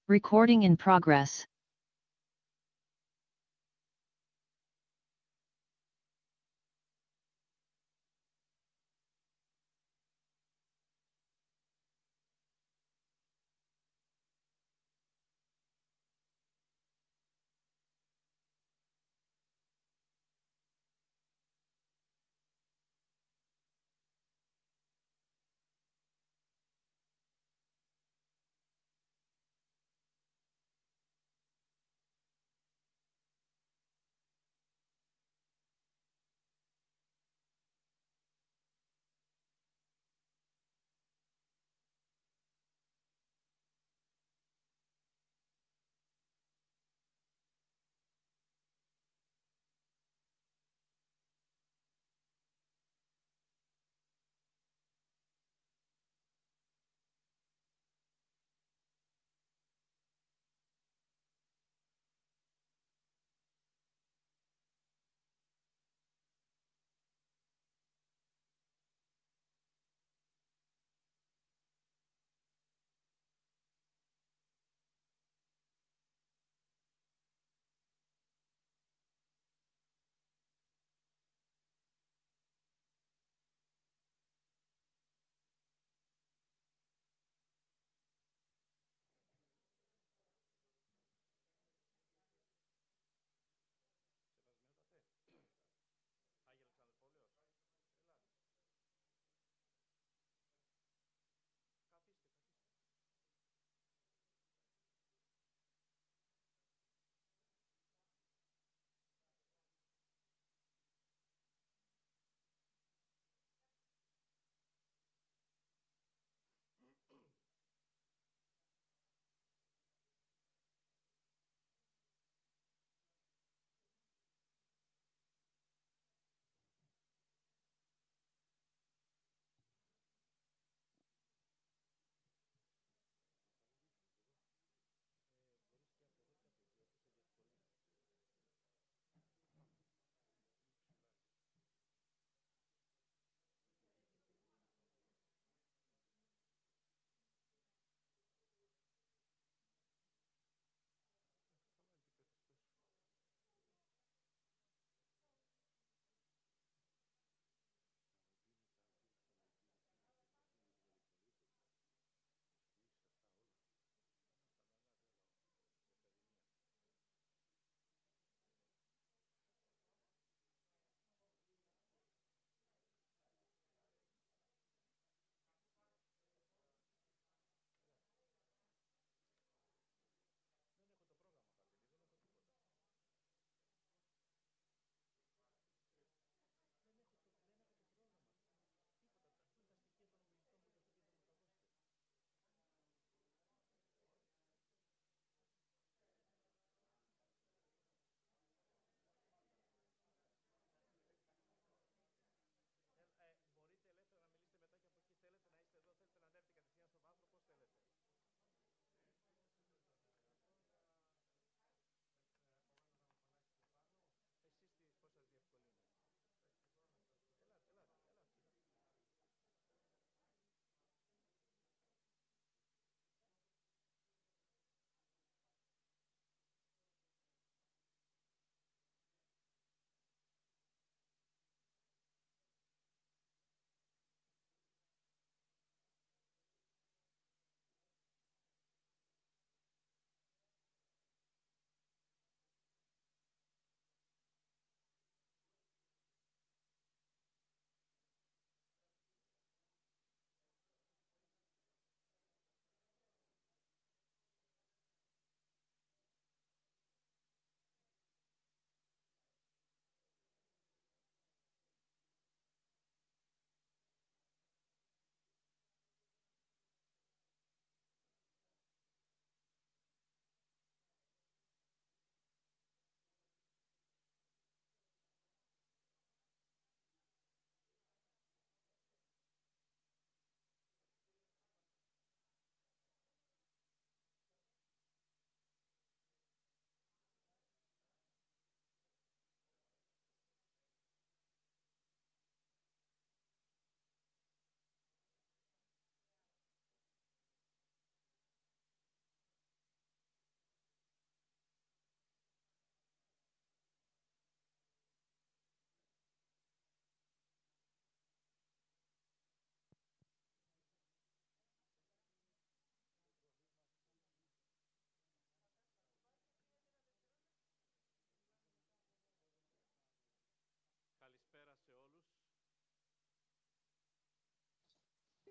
Recording in progress.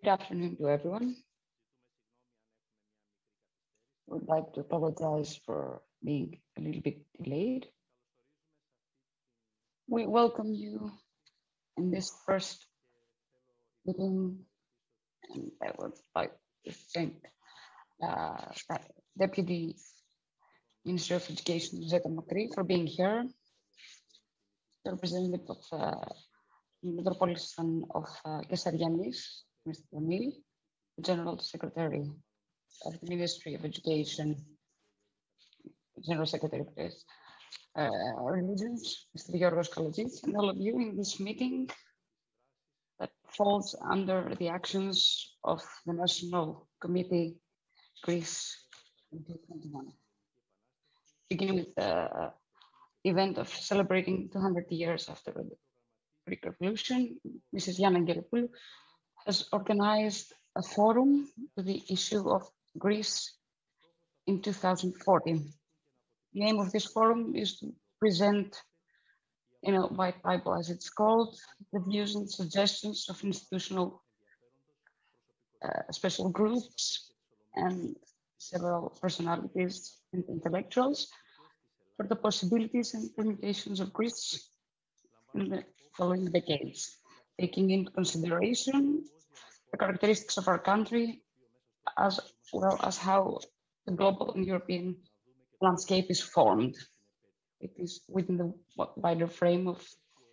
Good afternoon to everyone. I would like to apologize for being a little bit delayed. We welcome you in this first meeting, and I would like to thank Deputy Minister of Education, Yakoumaki, for being here, the representative of Metropolitan of Thessaly, Mr. Emil, the General Secretary of the Ministry of Education, General Secretary of Religions, Mr. Giorgos Kaladzis, and all of you in this meeting that falls under the actions of the National Committee Greece 2021. Beginning with the event of celebrating 200 years after the Greek Revolution, Mrs. Anthropology has organized a forum to the issue of Greece in 2014. The aim of this forum is to present in a white paper, as it's called, the views and suggestions of institutional special groups and several personalities and intellectuals for the possibilities and permutations of Greece in the following decades, taking into consideration the characteristics of our country, as well as how the global and European landscape is formed. It is within the wider frame of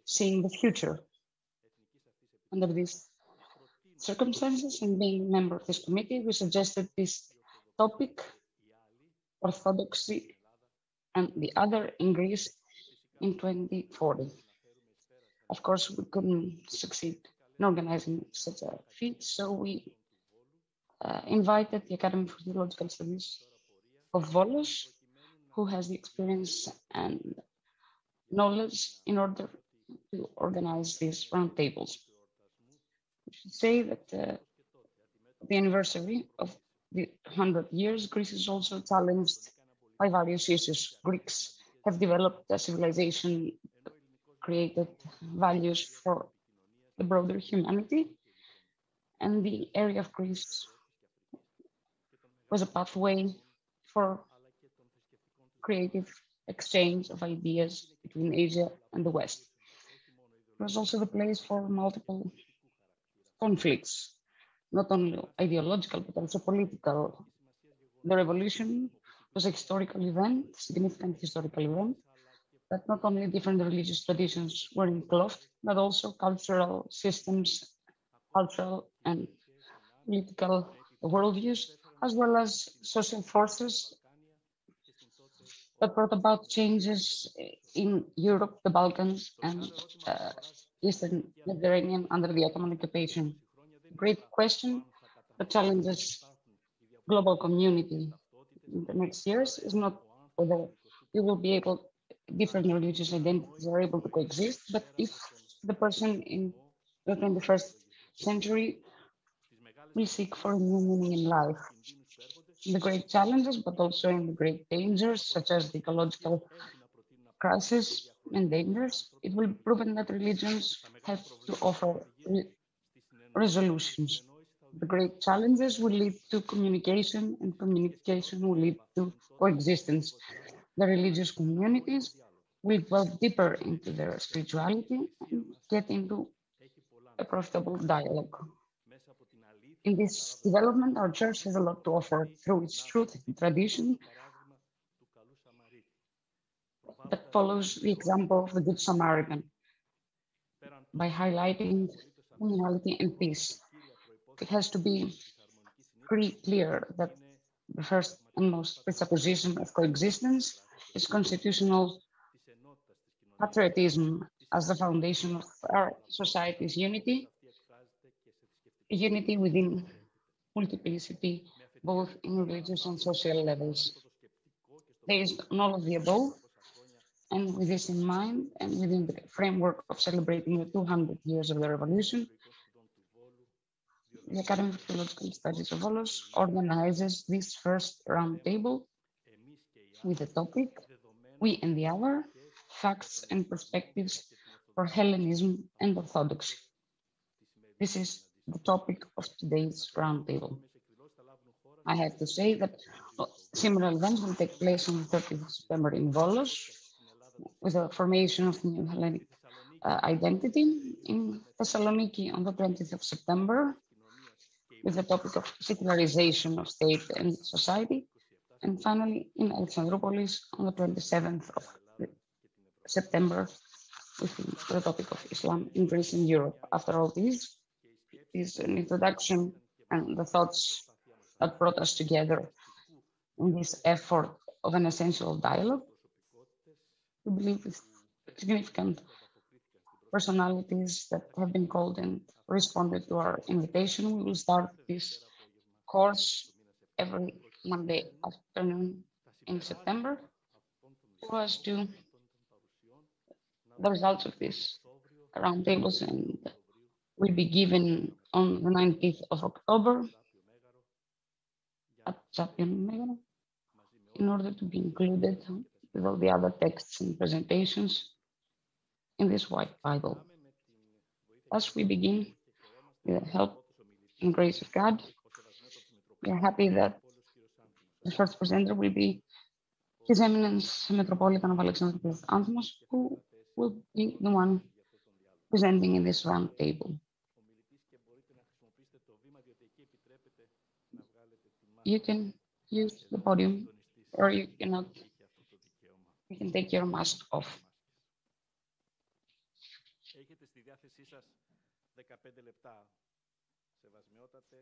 seeing the future. Under these circumstances, and being a member of this committee, we suggested this topic, Orthodoxy and the other in Greece in 2040. Of course, we couldn't succeed in organizing such a feat, so we invited the Academy for Theological Studies of Volos, who has the experience and knowledge in order to organize these roundtables. We should say that the anniversary of the 100 years, Greece is also challenged by various issues. Greeks have developed a civilization that created values for the broader humanity, and the area of Greece was a pathway for creative exchange of ideas between Asia and the West. It was also the place for multiple conflicts, not only ideological, but also political. The revolution was a historical event, significant historical event, that not only different religious traditions were engulfed, but also cultural systems, cultural and political worldviews, as well as social forces that brought about changes in Europe, the Balkans, and Eastern Mediterranean under the Ottoman occupation. Great question that challenges global community in the next years is not whether you will be able, different religious identities are able to coexist, but if the person in the 21st century will seek for a new meaning in life. In the great challenges, but also in the great dangers, such as the ecological crisis and dangers, it will be proven that religions have to offer resolutions. The great challenges will lead to communication, and communication will lead to coexistence. The religious communities will delve deeper into their spirituality and get into a profitable dialogue. In this development, our church has a lot to offer through its truth and tradition that follows the example of the Good Samaritan by highlighting communality and peace. It has to be pretty clear that the first and most presupposition of coexistence is constitutional patriotism as the foundation of our society's unity, unity within multiplicity, both in religious and social levels. Based on all of the above, and with this in mind, and within the framework of celebrating the 200 years of the revolution, the Academy for Theological Studies of Volos organizes this first roundtable with the topic, We and the Other, Facts and Perspectives for Hellenism and Orthodoxy. This is the topic of today's roundtable. I have to say that similar events will take place on the 30th of September in Volos, with the formation of the new Hellenic identity, in Thessaloniki on the 20th of September, with the topic of secularization of state and society, and finally in Alexandroupolis on the 27th of September, with the topic of Islam in Greece and Europe. After all this is an introduction and the thoughts that brought us together in this effort of an essential dialogue. We believe with significant personalities that have been called and responded to our invitation. We will start this course every Monday afternoon in September, so as to the results of these roundtables, and will be given on the 19th of October at Champion Megara, in order to be included with all the other texts and presentations in this white Bible. As we begin, with the help and grace of God, we are happy that the first presenter will be His Eminence Metropolitan of Alexandroupolis, Anthimos, who will be the one presenting in this round table. You can use the podium, or you cannot. You can take your mask off.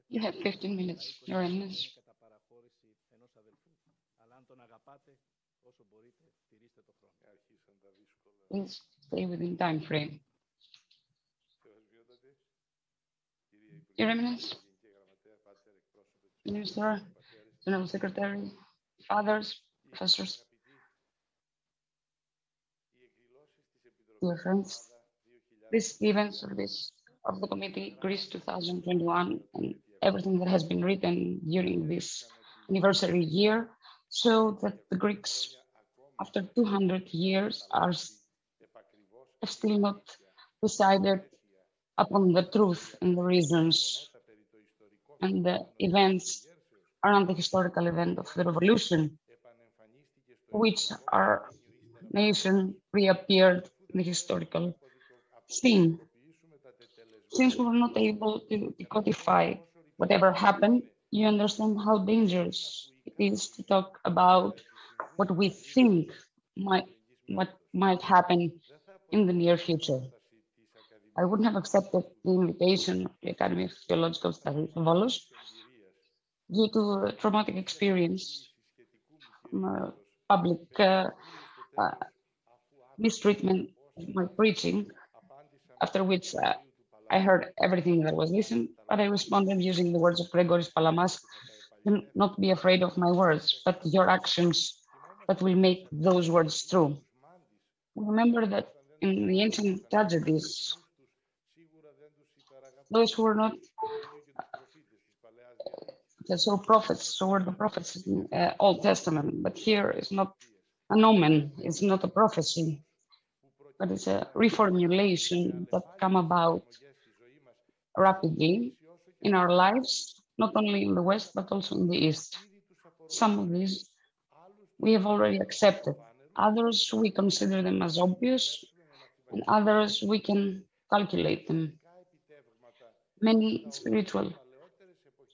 You have 15 minutes, Your Eminence. Please stay within time frame. Your Eminence, Minister, General Secretary, Fathers, Professors, dear friends, these events of the Committee Greece 2021 and everything that has been written during this anniversary year show that the Greeks, after 200 years, have still not decided upon the truth and the reasons and the events around the historical event of the revolution, which our nation reappeared in the historical scene. Since we were not able to codify whatever happened, you understand how dangerous it is to talk about what we think what might happen in the near future. I wouldn't have accepted the invitation of the Academy of Theological Studies, Volos, due to a traumatic experience, public mistreatment of my preaching, after which I heard everything that was listened, but I responded using the words of Gregoris Palamas: "Do not be afraid of my words, but your actions that will make those words true." Remember that in the ancient tragedies, those who were not so prophets, so were the prophets in Old Testament, but here is not an omen, it's not a prophecy, but it's a reformulation that come about rapidly in our lives, not only in the West, but also in the East. Some of these we have already accepted. Others we consider them as obvious, and others we can calculate them. Many spiritual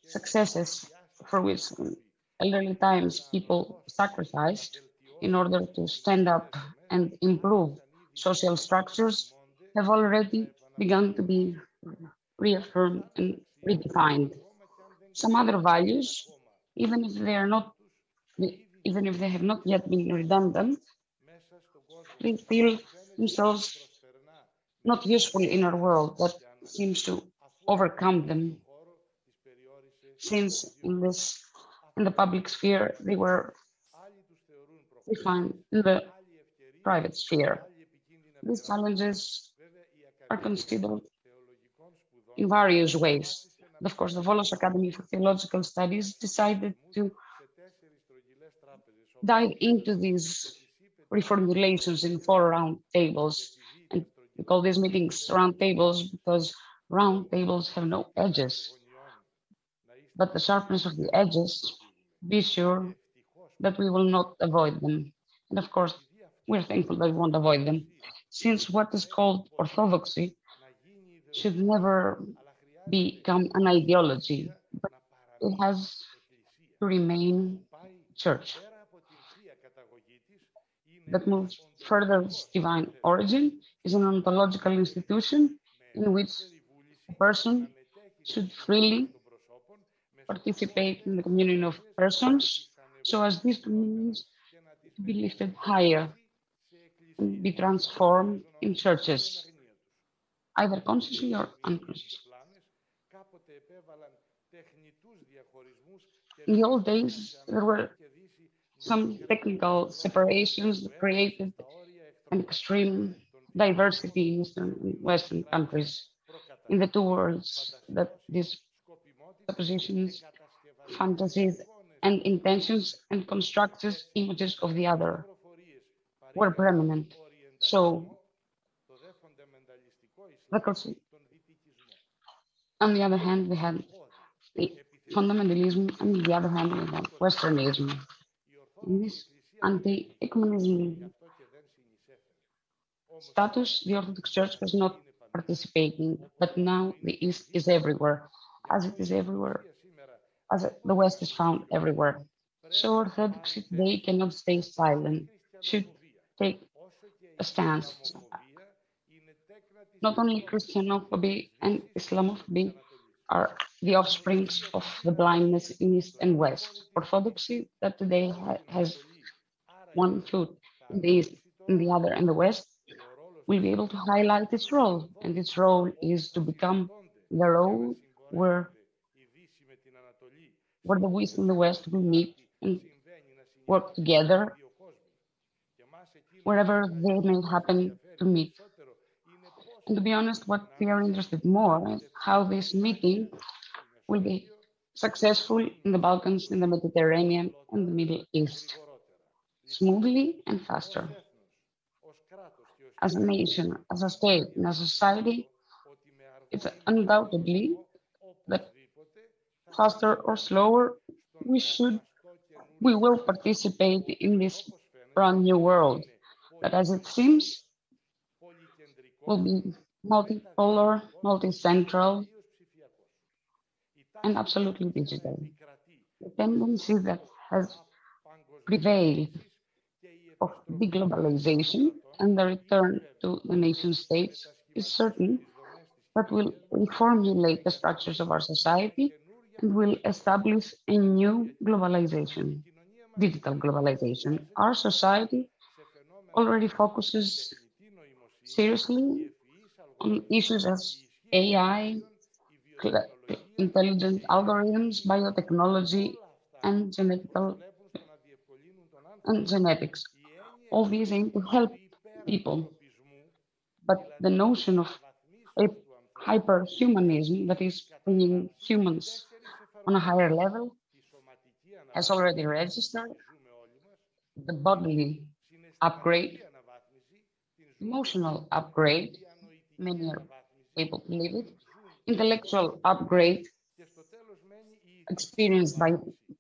successes for which in elderly times people sacrificed in order to stand up and improve social structures have already begun to be reaffirmed and redefined. Some other values, even if they have not yet been redundant, they feel themselves not useful in our world, that seems to overcome them, since in the public sphere they were defined in the private sphere. These challenges are considered in various ways. And of course, the Volos Academy for Theological Studies decided to dive into these reformulations in 4 round tables. And we call these meetings round tables because Round tables have no edges, but the sharpness of the edges, be sure that we will not avoid them. And of course, we're thankful that we won't avoid them, since what is called orthodoxy should never become an ideology, but it has to remain church that moves further its divine origin, is an ontological institution in which a person should freely participate in the communion of persons, so as these communions to be lifted higher and be transformed in churches, either consciously or unconsciously. In the old days, there were some technical separations that created an extreme diversity in Eastern and Western countries, in the two worlds that these suppositions, fantasies, and intentions and constructed images of the other were prominent. So, on the other hand, we had the fundamentalism, and on the other hand, we had Westernism. In this anti-ecumenism status, the Orthodox Church was not participating, but now the East is everywhere, as it is everywhere, as the West is found everywhere. So Orthodoxy today cannot stay silent, should take a stance. Not only Christianophobia and Islamophobia are the offsprings of the blindness in East and West. Orthodoxy that today has one foot in the East, in the other, in the West, will be able to highlight its role. And its role is to become the role where the East and the West will meet and work together wherever they may happen to meet. And to be honest, what we are interested more is how this meeting will be successful in the Balkans, in the Mediterranean, and the Middle East, smoothly and faster. As a nation, as a state, and as a society, it's undoubtedly that faster or slower, we will participate in this brand new world that, as it seems, will be multipolar, multi-central, and absolutely digital. The tendency that has prevailed of deglobalization and the return to the nation states is certain that will reformulate the structures of our society and will establish a new globalization, digital globalization. Our society already focuses seriously on issues as AI, intelligent algorithms, biotechnology, and genetics. All these aim to help people. But the notion of a hyperhumanism that is bringing humans on a higher level has already registered. The bodily upgrade, emotional upgrade, many are able to live it, intellectual upgrade experienced by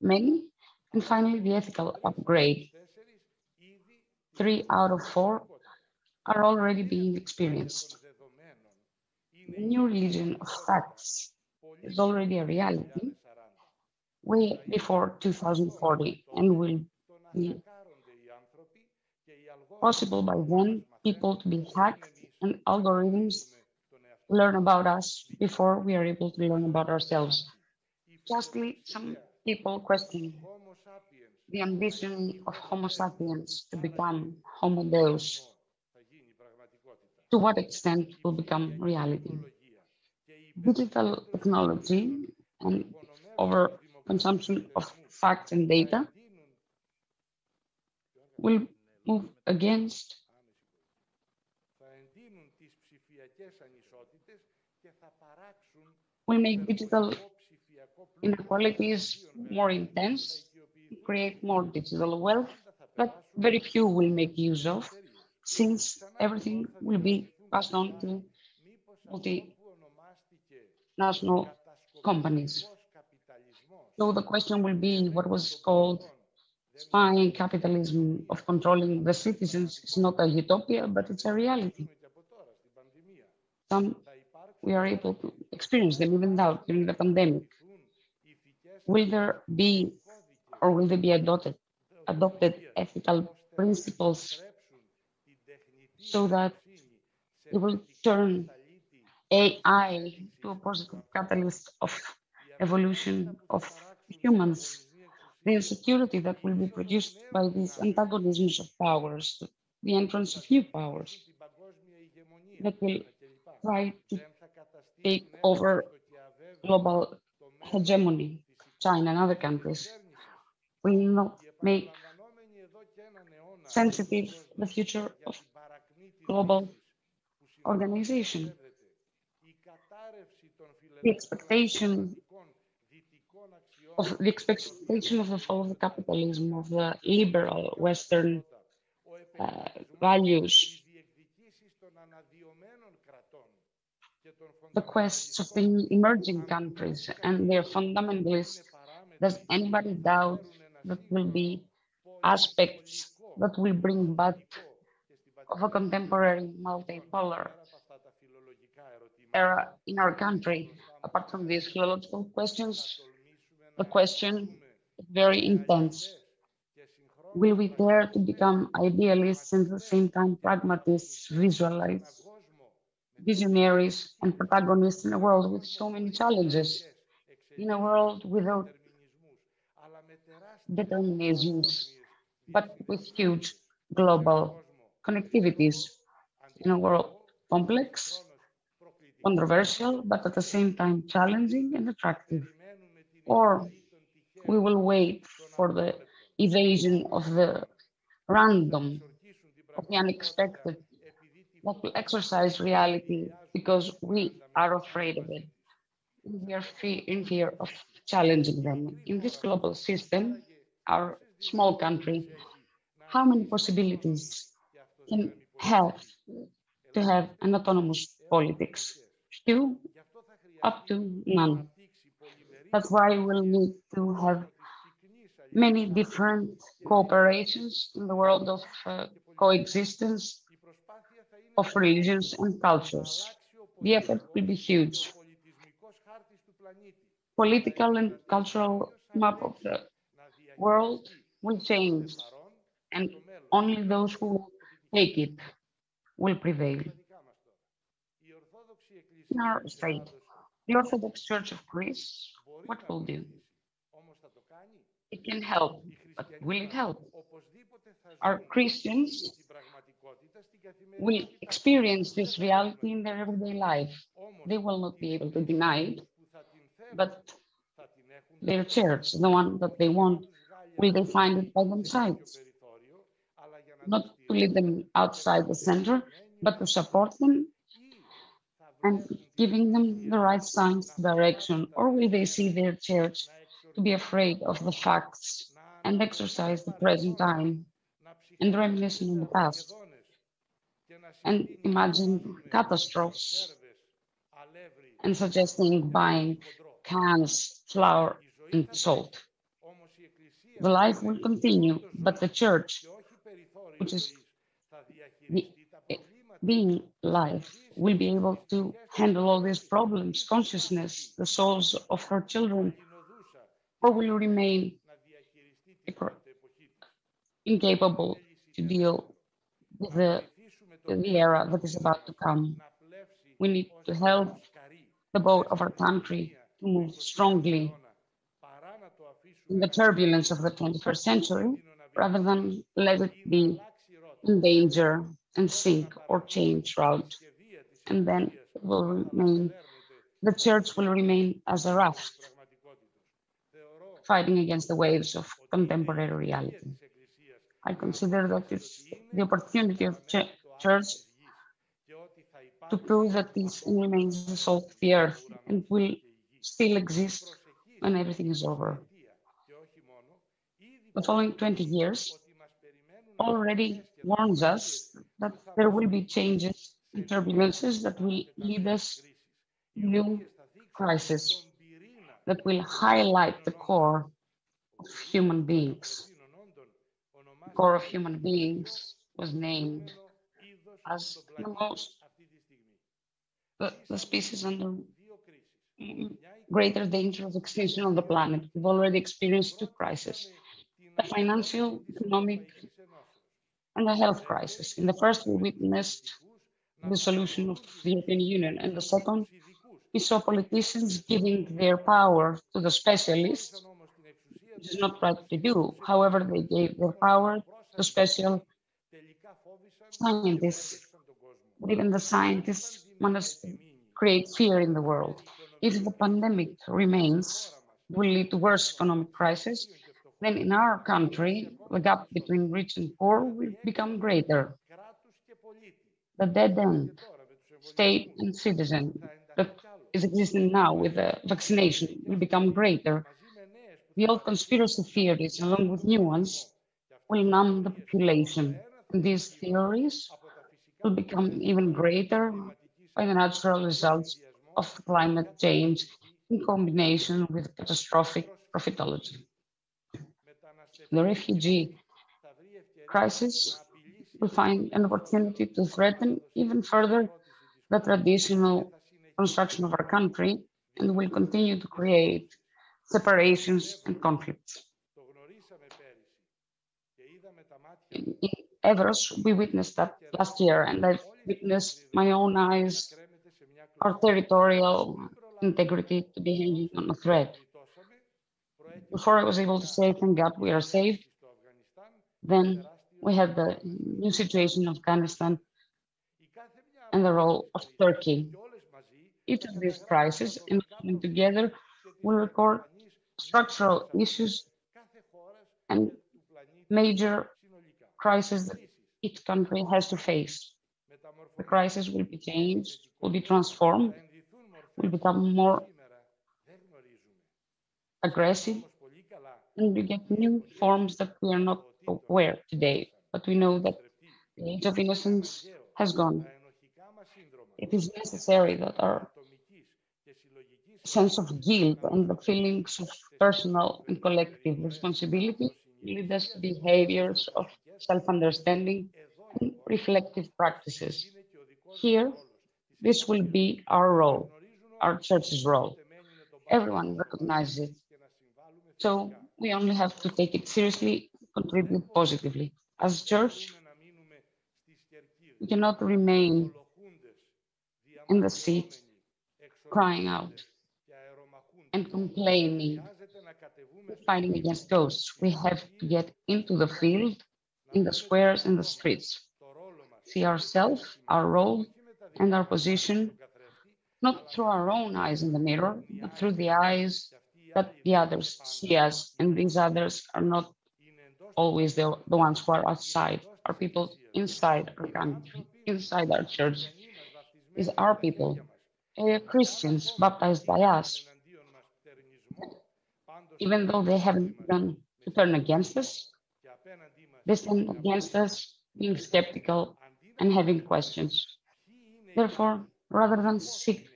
many, and finally the ethical upgrade. 3 out of 4 are already being experienced. The new religion of facts is already a reality way before 2040 and will be possible by then people to be hacked and algorithms learn about us before we are able to learn about ourselves. Justly, some people question the ambition of Homo sapiens to become Homo Deus. To what extent will become reality? Digital technology and overconsumption of facts and data will move against will make digital inequalities more intense, create more digital wealth that very few will make use of, since everything will be passed on to national companies. So the question will be what was called spying capitalism of controlling the citizens is not a utopia, but it's a reality. Some we are able to experience them even now during the pandemic. Will there be or will they be adopted ethical principles so that it will turn AI to a positive catalyst of evolution of humans? The insecurity that will be produced by these antagonisms of powers, the entrance of new powers that will try to take over global hegemony, China and other countries, will not make sensitive the future of global organization. The expectation of the fall of the capitalism, of the liberal Western values, the quests of the emerging countries and their fundamentalists. Does anybody doubt that will be aspects that will bring back of a contemporary multipolar era in our country? Apart from these philological questions, the question is very intense. Will we dare to become idealists and at the same time pragmatists, visionaries and protagonists in a world with so many challenges, in a world without determinisms, but with huge global connectivities, in a world complex, controversial, but at the same time challenging and attractive? Or we will wait for the evasion of the random, of the unexpected, that will exercise reality because we are afraid of it. We are in fear of challenging them. In this global system, our small country, how many possibilities can have to have an autonomous politics? Few, up to none. That's why we'll need to have many different cooperations in the world of coexistence of religions and cultures. The effort will be huge. Political and cultural map of the world will change, and only those who take it will prevail. In our state, the Orthodox Church of Greece, what will do? It can help, but will it help? Our Christians will experience this reality in their everyday life. They will not be able to deny it, but their church, the one that they want, will they find it by themselves? Not to lead them outside the center, but to support them and giving them the right signs, direction, or will they see their church to be afraid of the facts and exercise the present time and reminiscing in the past and imagine catastrophes and suggesting buying cans, flour, and salt? The life will continue, but the church, which is being life, will be able to handle all these problems, consciousness, the souls of her children, or will remain incapable to deal with the era that is about to come? We need to help the boat of our country to move strongly in the turbulence of the 21st century, rather than let it be in danger and sink or change route. And then it will remain, the church will remain as a raft, fighting against the waves of contemporary reality. I consider that it's the opportunity of church to prove that this remains the salt of the earth and will still exist when everything is over. The following 20 years already warns us that there will be changes and turbulences that will lead us to new crisis that will highlight the core of human beings. The core of human beings was named as the species under greater danger of extinction on the planet. We've already experienced two crises, the financial, economic, and the health crisis. In the first, we witnessed the solution of the European Union, and the second, we saw politicians giving their power to the specialists, which is not right to do. However, they gave their power to special scientists. But even the scientists managed to create fear in the world. If the pandemic remains, will lead to worse economic crisis, then in our country, the gap between rich and poor will become greater. The dead end, state and citizen, that is existing now with the vaccination will become greater. The old conspiracy theories, along with new ones, will numb the population. And these theories will become even greater by the natural results of climate change in combination with catastrophic profitology. The refugee crisis will find an opportunity to threaten even further the traditional construction of our country and will continue to create separations and conflicts. In Evros, we witnessed that last year, and I've witnessed my own eyes our territorial integrity to be hanging on a thread. Before I was able to say, thank God we are saved, then we had the new situation of Afghanistan and the role of Turkey. Each of these crises, and coming together, will record structural issues and major crises that each country has to face. The crisis will be changed, will be transformed, will become more aggressive, and we get new forms that we are not aware today. But we know that the age of innocence has gone. It is necessary that our sense of guilt and the feelings of personal and collective responsibility lead us to behaviors of self-understanding and reflective practices. Here, this will be our role, our church's role. Everyone recognizes it. So we only have to take it seriously, contribute positively. As a church, we cannot remain in the seat crying out and complaining, fighting against ghosts. We have to get into the field, in the squares, in the streets, see ourselves, our role, and our position, not through our own eyes in the mirror, but through the eyes that the others see us. And these others are not always the ones who are outside, are people inside our country, inside our church. These are people, Christians baptized by us. Even though they haven't begun to turn against us, they stand against us, being skeptical and having questions. Therefore, rather than seek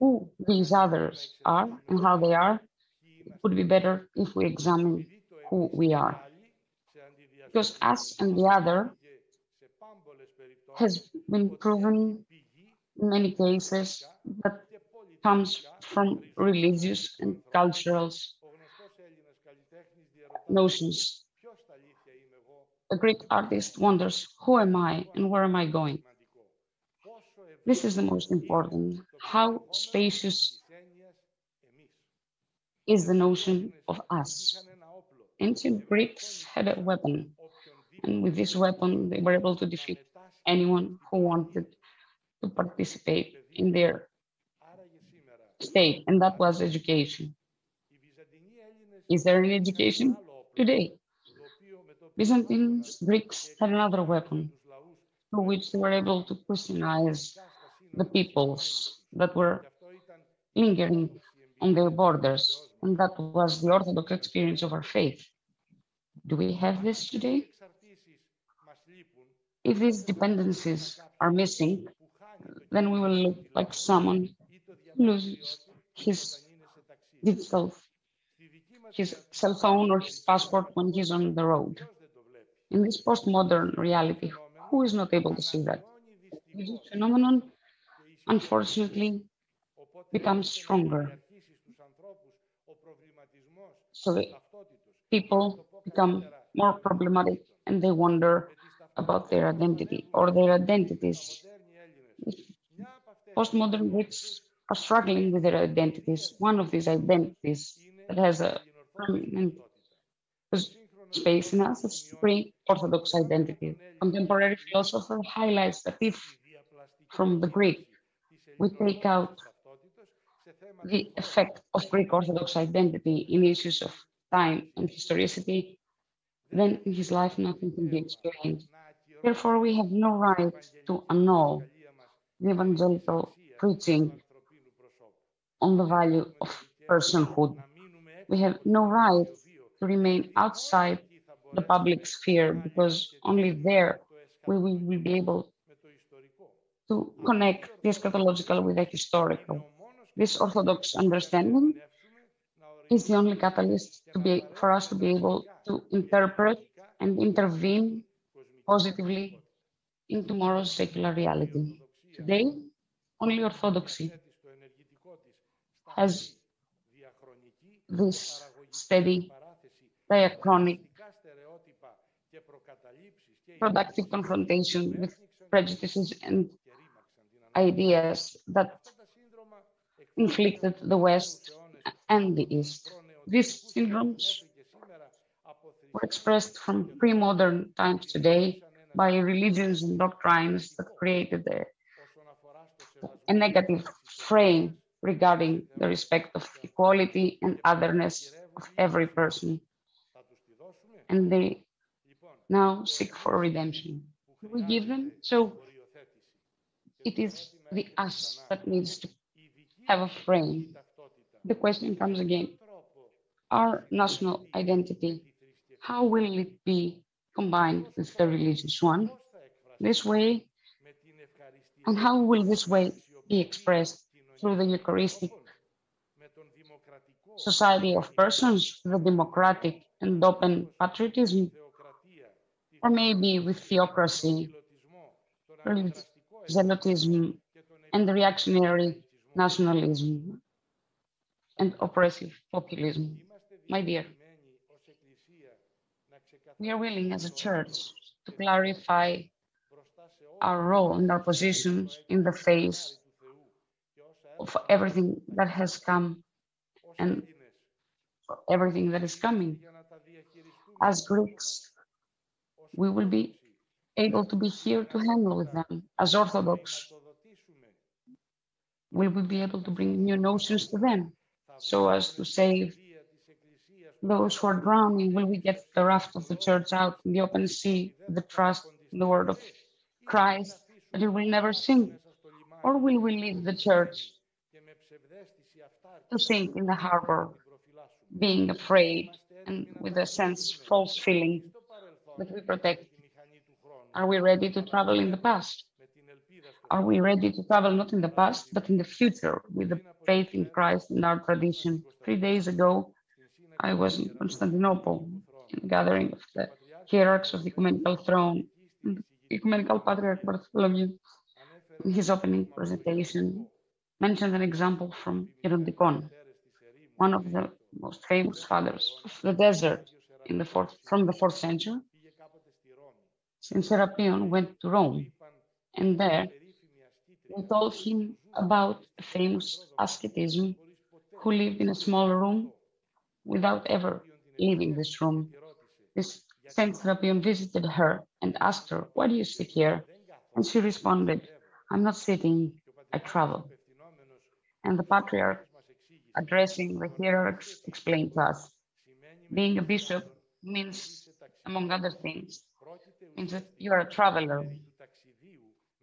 who these others are and how they are, it would be better if we examine who we are. Because us and the other has been proven in many cases that comes from religious and cultural notions. A Greek artist wonders, who am I and where am I going? This is the most important. How spacious is the notion of us? Ancient Greeks had a weapon, and with this weapon, they were able to defeat anyone who wanted to participate in their state, and that was education. Is there any education today? Byzantine Greeks had another weapon, through which they were able to Christianize the peoples that were lingering on their borders, and that was the Orthodox experience of our faith. Do we have this today? If these dependencies are missing, then we will look like someone who loses his cell phone or his passport when he's on the road. In this postmodern reality, who is not able to see that? This phenomenon, unfortunately, becomes stronger. So people become more problematic and they wonder about their identity or their identities. Postmodern Greeks are struggling with their identities. One of these identities that has a permanent space in us is pre-Orthodox identity. Contemporary philosopher highlights that if from the Greek we take out the effect of Greek Orthodox identity in issues of time and historicity, then in his life nothing can be explained. Therefore, we have no right to annul the evangelical preaching on the value of personhood. We have no right to remain outside the public sphere because only there we will be able to connect the eschatological with the historical. This Orthodox understanding is the only catalyst for us to be able to interpret and intervene positively in tomorrow's secular reality. Today, only Orthodoxy has this steady, diachronic, productive confrontation with prejudices and ideas that inflicted the West and the East. These syndromes were expressed from pre-modern times today by religions and doctrines that created a negative frame regarding the respect of equality and otherness of every person. And they now seek for redemption. We give them, so it is the us that needs to have a frame. The question comes again, our national identity, how will it be combined with the religious one? This way, and how will this way be expressed through the Eucharistic society of persons, the democratic and open patriotism, or maybe with theocracy, zealotism, and reactionary nationalism and oppressive populism? My dear, we are willing as a church to clarify our role and our positions in the face of everything that has come and everything that is coming. As Greeks, we will be able to be here to handle with them. As Orthodox, we will be able to bring new notions to them so as to save those who are drowning. Will we get the raft of the church out in the open sea, the trust in the word of Christ, that it will never sink? Or will we leave the church to sink in the harbor, being afraid and with a false feeling that we protect? Are we ready to travel in the past? Are we ready to travel not in the past, but in the future with the faith in Christ and our tradition? 3 days ago, I was in Constantinople in a gathering of the hierarchs of the Ecumenical Throne. And the Ecumenical Patriarch Bartholomew, in his opening presentation, mentioned an example from Hierontykon, one of the most famous fathers of the desert from the 4th century. Saint Serapion went to Rome, and there we told him about a famous ascetism who lived in a small room without ever leaving this room. This Saint Serapion visited her and asked her, "Why do you sit here?" And she responded, "I'm not sitting, I travel." And the Patriarch, addressing the hierarchs, explained to us, being a bishop means, among other things, means that you are a traveler.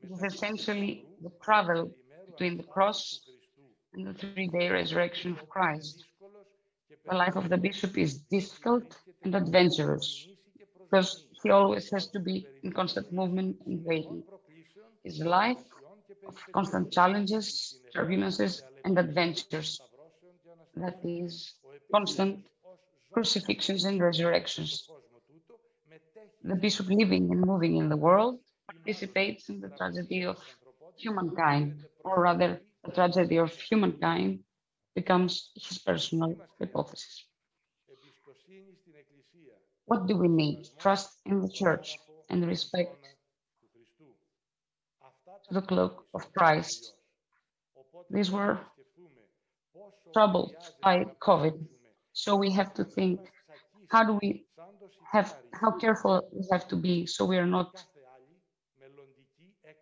It is essentially the travel between the cross and the 3-day resurrection of Christ. The life of the bishop is difficult and adventurous because he always has to be in constant movement and waiting. It's a life of constant challenges, turbulences, and adventures. that is constant crucifixions and resurrections. The bishop living and moving in the world participates in the tragedy of humankind, or rather, the tragedy of humankind becomes his personal hypothesis. What do we need? Trust in the church and respect to the cloak of Christ. These were troubled by COVID, so we have to think, how careful we have to be so we are not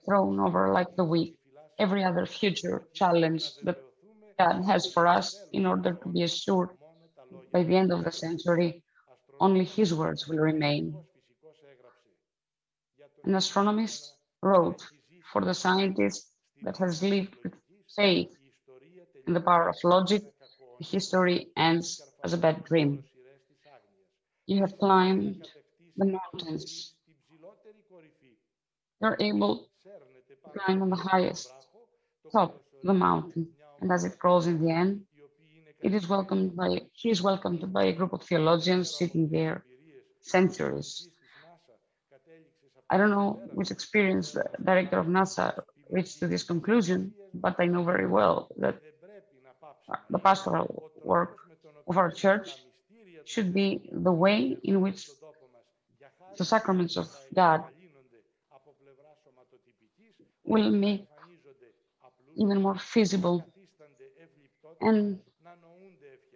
thrown over like the weak every other future challenge that God has for us, in order to be assured by the end of the century only his words will remain. An astronomist wrote, for the scientist that has lived with faith in the power of logic, history ends as a bad dream. You have climbed the mountains. You're able to climb on the highest top of the mountain, and as it crawls in the end, he is welcomed by a group of theologians sitting there centuries. I don't know which experience the director of NASA reached to this conclusion, but I know very well that the pastoral work of our church should be the way in which the sacraments of God will make even more feasible, and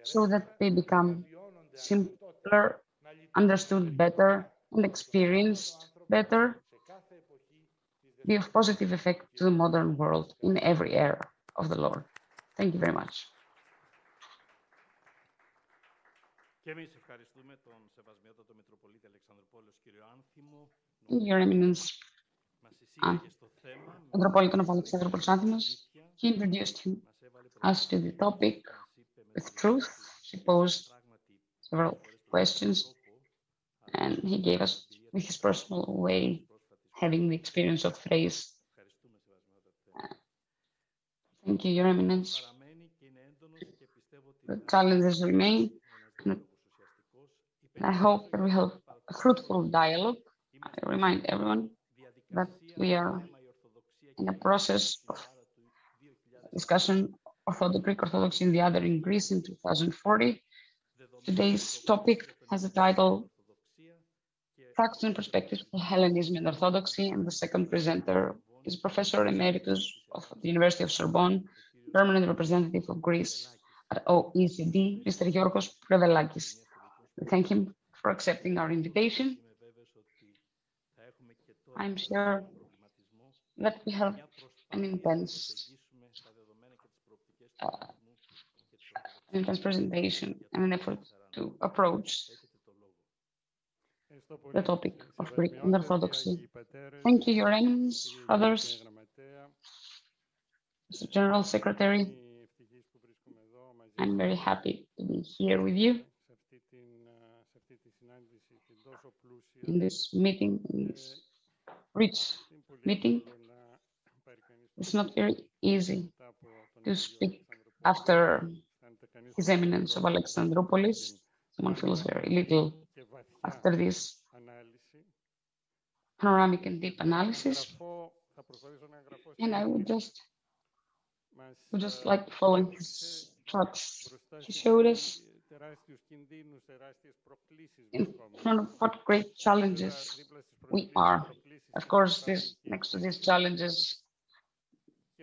so that they become simpler, understood better, and experienced better, be of positive effect to the modern world in every era of the Lord. Thank you very much. Your Eminence, Metropolitan of Alexandroupolis Anthimos, he introduced us to the topic with truth. He posed several questions, and he gave us, with his personal way, having the experience of phrase. Thank you, Your Eminence. The challenges remain, and I hope that we have a fruitful dialogue. I remind everyone that we are in a process of discussion of Greek Orthodoxy and the other in Greece in 2040. Today's topic has a title, Facts and Perspectives for Hellenism and Orthodoxy, and the second presenter is Professor Emeritus of the University of Sorbonne, permanent representative of Greece at OECD, Mr. Prevelakis. We thank him for accepting our invitation. I'm sure that we have an intense presentation and an effort to approach the topic of Greek and Orthodoxy. Thank you, Your Eminence, others, Mr. General Secretary. I'm very happy to be here with you in this meeting, in this rich meeting. It's not very easy to speak after His Eminence of Alexandroupolis. Someone feels very little after this panoramic and deep analysis. And I would just like following his tracks. He showed us in front of what great challenges we are. Of course, next to these challenges,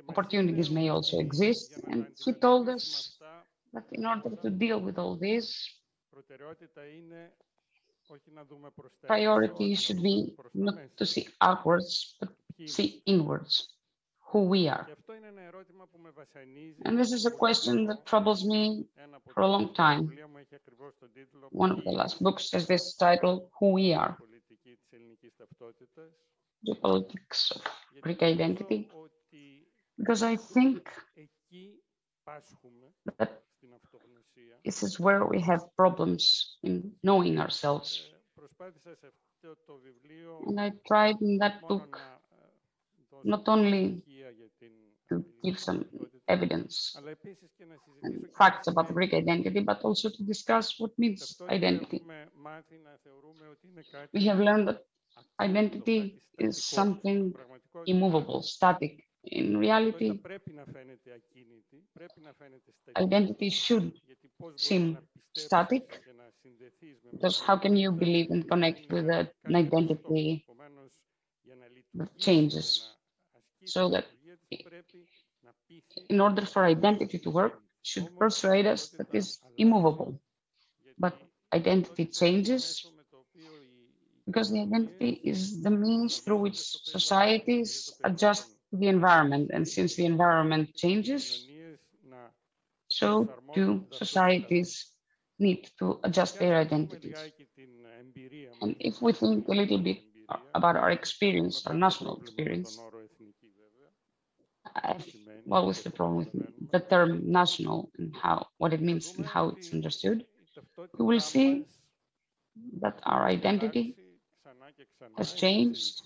opportunities may also exist. And he told us that in order to deal with all this, priority should be not to see outwards, but see inwards, who we are. And this is a question that troubles me for a long time. One of the last books has this title, Who We Are, The Politics of Greek Identity, because I think that this is where we have problems in knowing ourselves. And I tried in that book not only to give some evidence and facts about Greek identity, but also to discuss what means identity. We have learned that identity is something immovable, static. In reality, identity should seem static, because how can you believe and connect with an identity that changes? So that in order for identity to work, should persuade us that is immovable. But identity changes because the identity is the means through which societies adjust to the environment. And since the environment changes, so do societies need to adjust their identities. And if we think a little bit about our experience, our national experience, what was the problem with the term national and what it means and how it's understood, we will see that our identity has changed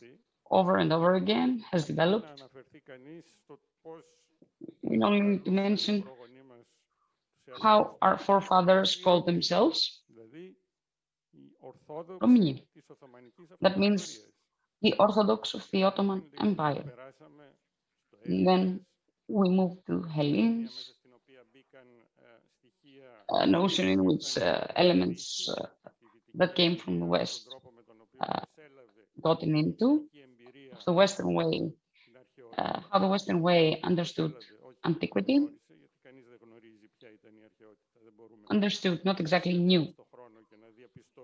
over and over again, has developed. We only need to mention how our forefathers called themselves Romani. That means the Orthodox of the Ottoman Empire. And then we moved to Hellenes, a notion in which elements that came from the West gotten into the Western way, how the Western way understood antiquity, understood, not exactly knew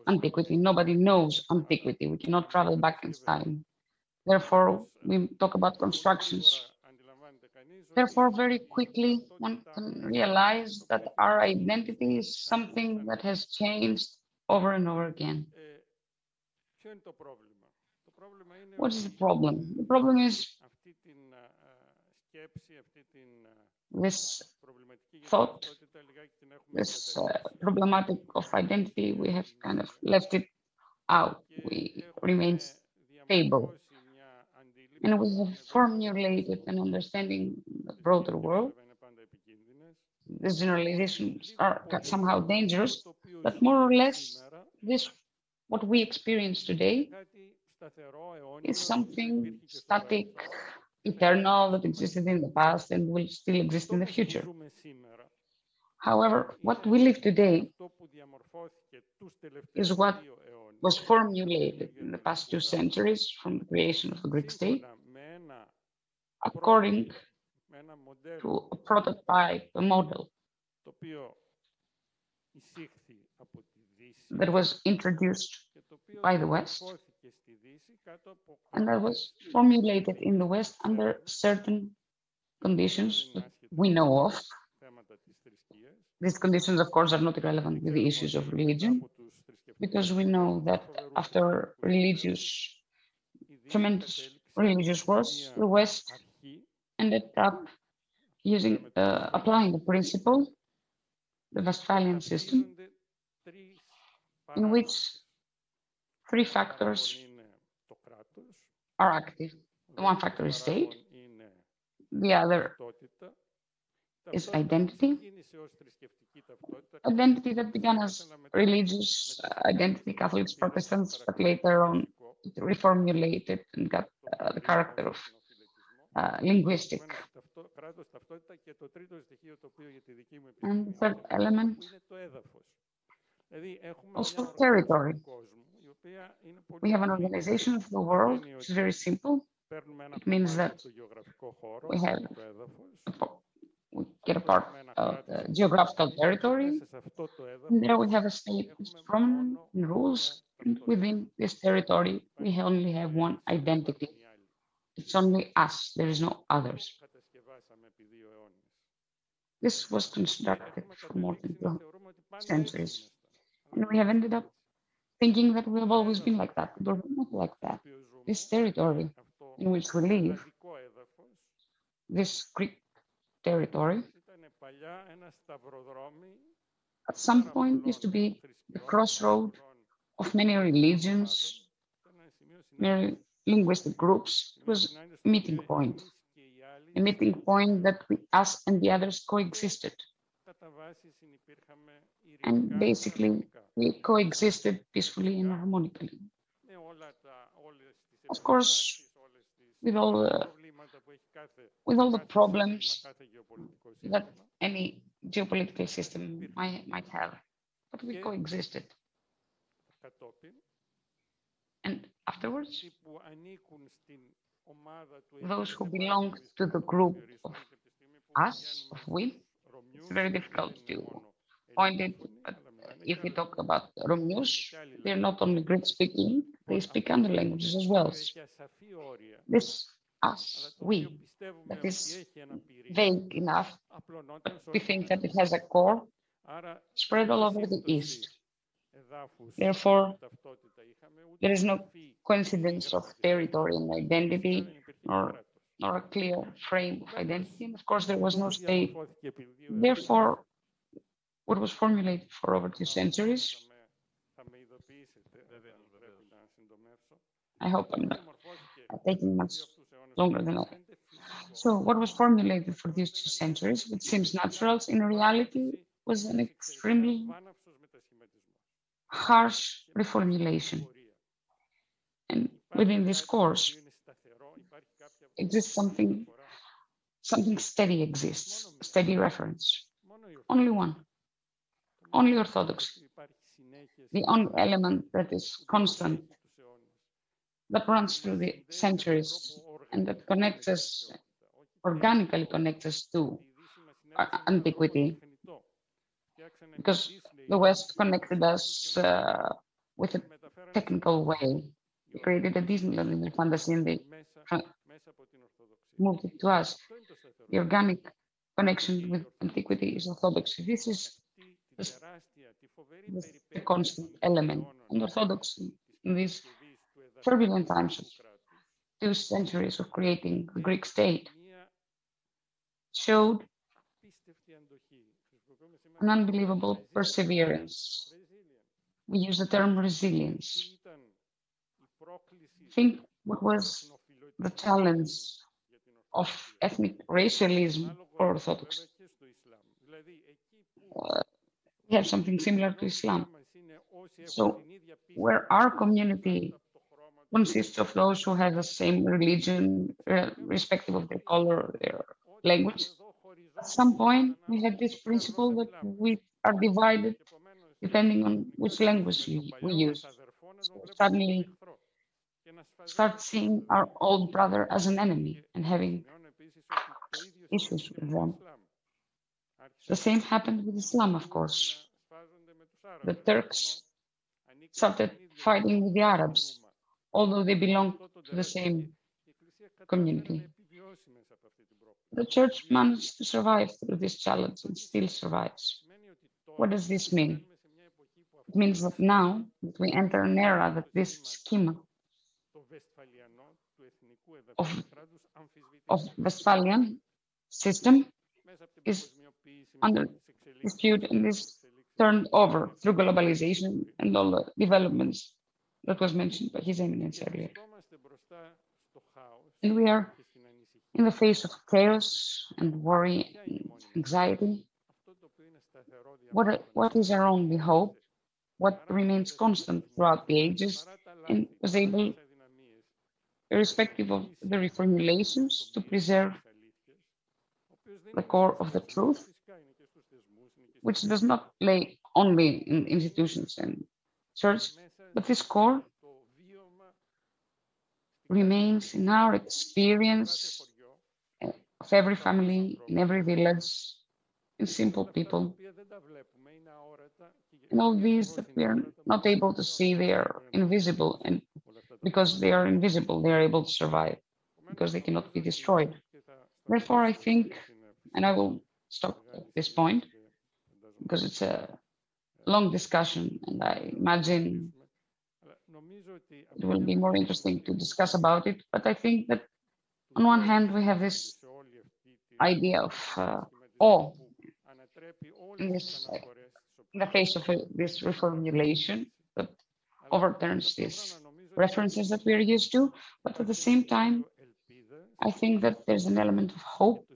antiquity. Nobody knows antiquity. We cannot travel back in time. Therefore, we talk about constructions. Therefore, very quickly, one can realize that our identity is something that has changed over and over again. What is the problem? The problem is this thought, this problematic of identity, we have kind of left it out. We remain stable. And we have formulated an understanding of the broader world. These generalizations are somehow dangerous, but more or less, what we experience today is something static, eternal, that existed in the past and will still exist in the future. However, what we live today is what was formulated in the past 2 centuries from the creation of the Greek state, according to a prototype, a model that was introduced by the West and that was formulated in the West under certain conditions that we know of. These conditions, of course, are not irrelevant with the issues of religion, because we know that after tremendous religious wars, the West ended up applying the principle, the Westphalian system, in which 3 factors are active. The one factor is state, the other is identity that began as religious identity, Catholics, Protestants, but later on it reformulated and got the character of linguistic. And the third element, also territory. We have an organization of the world which is very simple. It means that we get a part of the geographical territory, and there we have a state which is prominent in rules, and within this territory we only have one identity. It's only us, there is no others. This was constructed for more than 2 centuries, and we have ended up thinking that we have always been like that, but we're not like that. This territory in which we live, this Greek territory, at some point used to be the crossroad of many religions, many linguistic groups. It was a meeting point. a meeting point that us and the others coexisted. And basically, we coexisted peacefully and harmonically. Of course, with all the problems that any geopolitical system might have, but we coexisted. And afterwards, those who belong to the group of us, of we, it's very difficult to point it, but if we talk about Romeos, they're not only Greek speaking, they speak other languages as well. This us, we, that is vague enough, but we think that it has a core spread all over the East. Therefore, there is no coincidence of territory and identity, nor a clear frame of identity. And of course, there was no state. Therefore, what was formulated for over 2 centuries, I hope I'm not taking much longer than that. So what was formulated for these 2 centuries, which seems natural, in reality was an extremely harsh reformulation. And within this course exists something steady exists, steady reference. Only one, only orthodoxy. The only element that is constant, that runs through the centuries and that connects us, organically connects us to antiquity. Because the West connected us with a technical way. They created a Disneyland in their fantasy and they moved it to us. The organic connection with antiquity is orthodoxy. This is the constant element. And orthodoxy in these turbulent times of 2 centuries of creating the Greek state showed an unbelievable perseverance. We use the term resilience. Think what was the challenge of ethnic racialism for Orthodoxy. We have something similar to Islam. So where our community consists of those who have the same religion, irrespective of their color, their language, at some point we had this principle that we are divided depending on which language we use. So suddenly start seeing our old brother as an enemy and having issues with them. The same happened with Islam, of course. The Turks started fighting with the Arabs, although they belonged to the same community. The church managed to survive through this challenge and still survives. What does this mean? It means that now that we enter an era that this schema of Westphalian system is under dispute and is turned over through globalization and all the developments that was mentioned by His Eminence earlier. And we are in the face of chaos and worry and anxiety. What is our only hope? What remains constant throughout the ages and was able, irrespective of the reformulations, to preserve the core of the truth, which does not lay only in institutions and church, but this core remains in our experience of every family, in every village, in simple people. And all these that we are not able to see, they are invisible. And because they are invisible, they are able to survive, because they cannot be destroyed. Therefore, I think, and I will stop at this point, because it's a long discussion, and I imagine it will be more interesting to discuss about it. But I think that on one hand, we have this idea of awe in the face of this reformulation that overturns these references that we are used to. But at the same time, I think that there's an element of hope,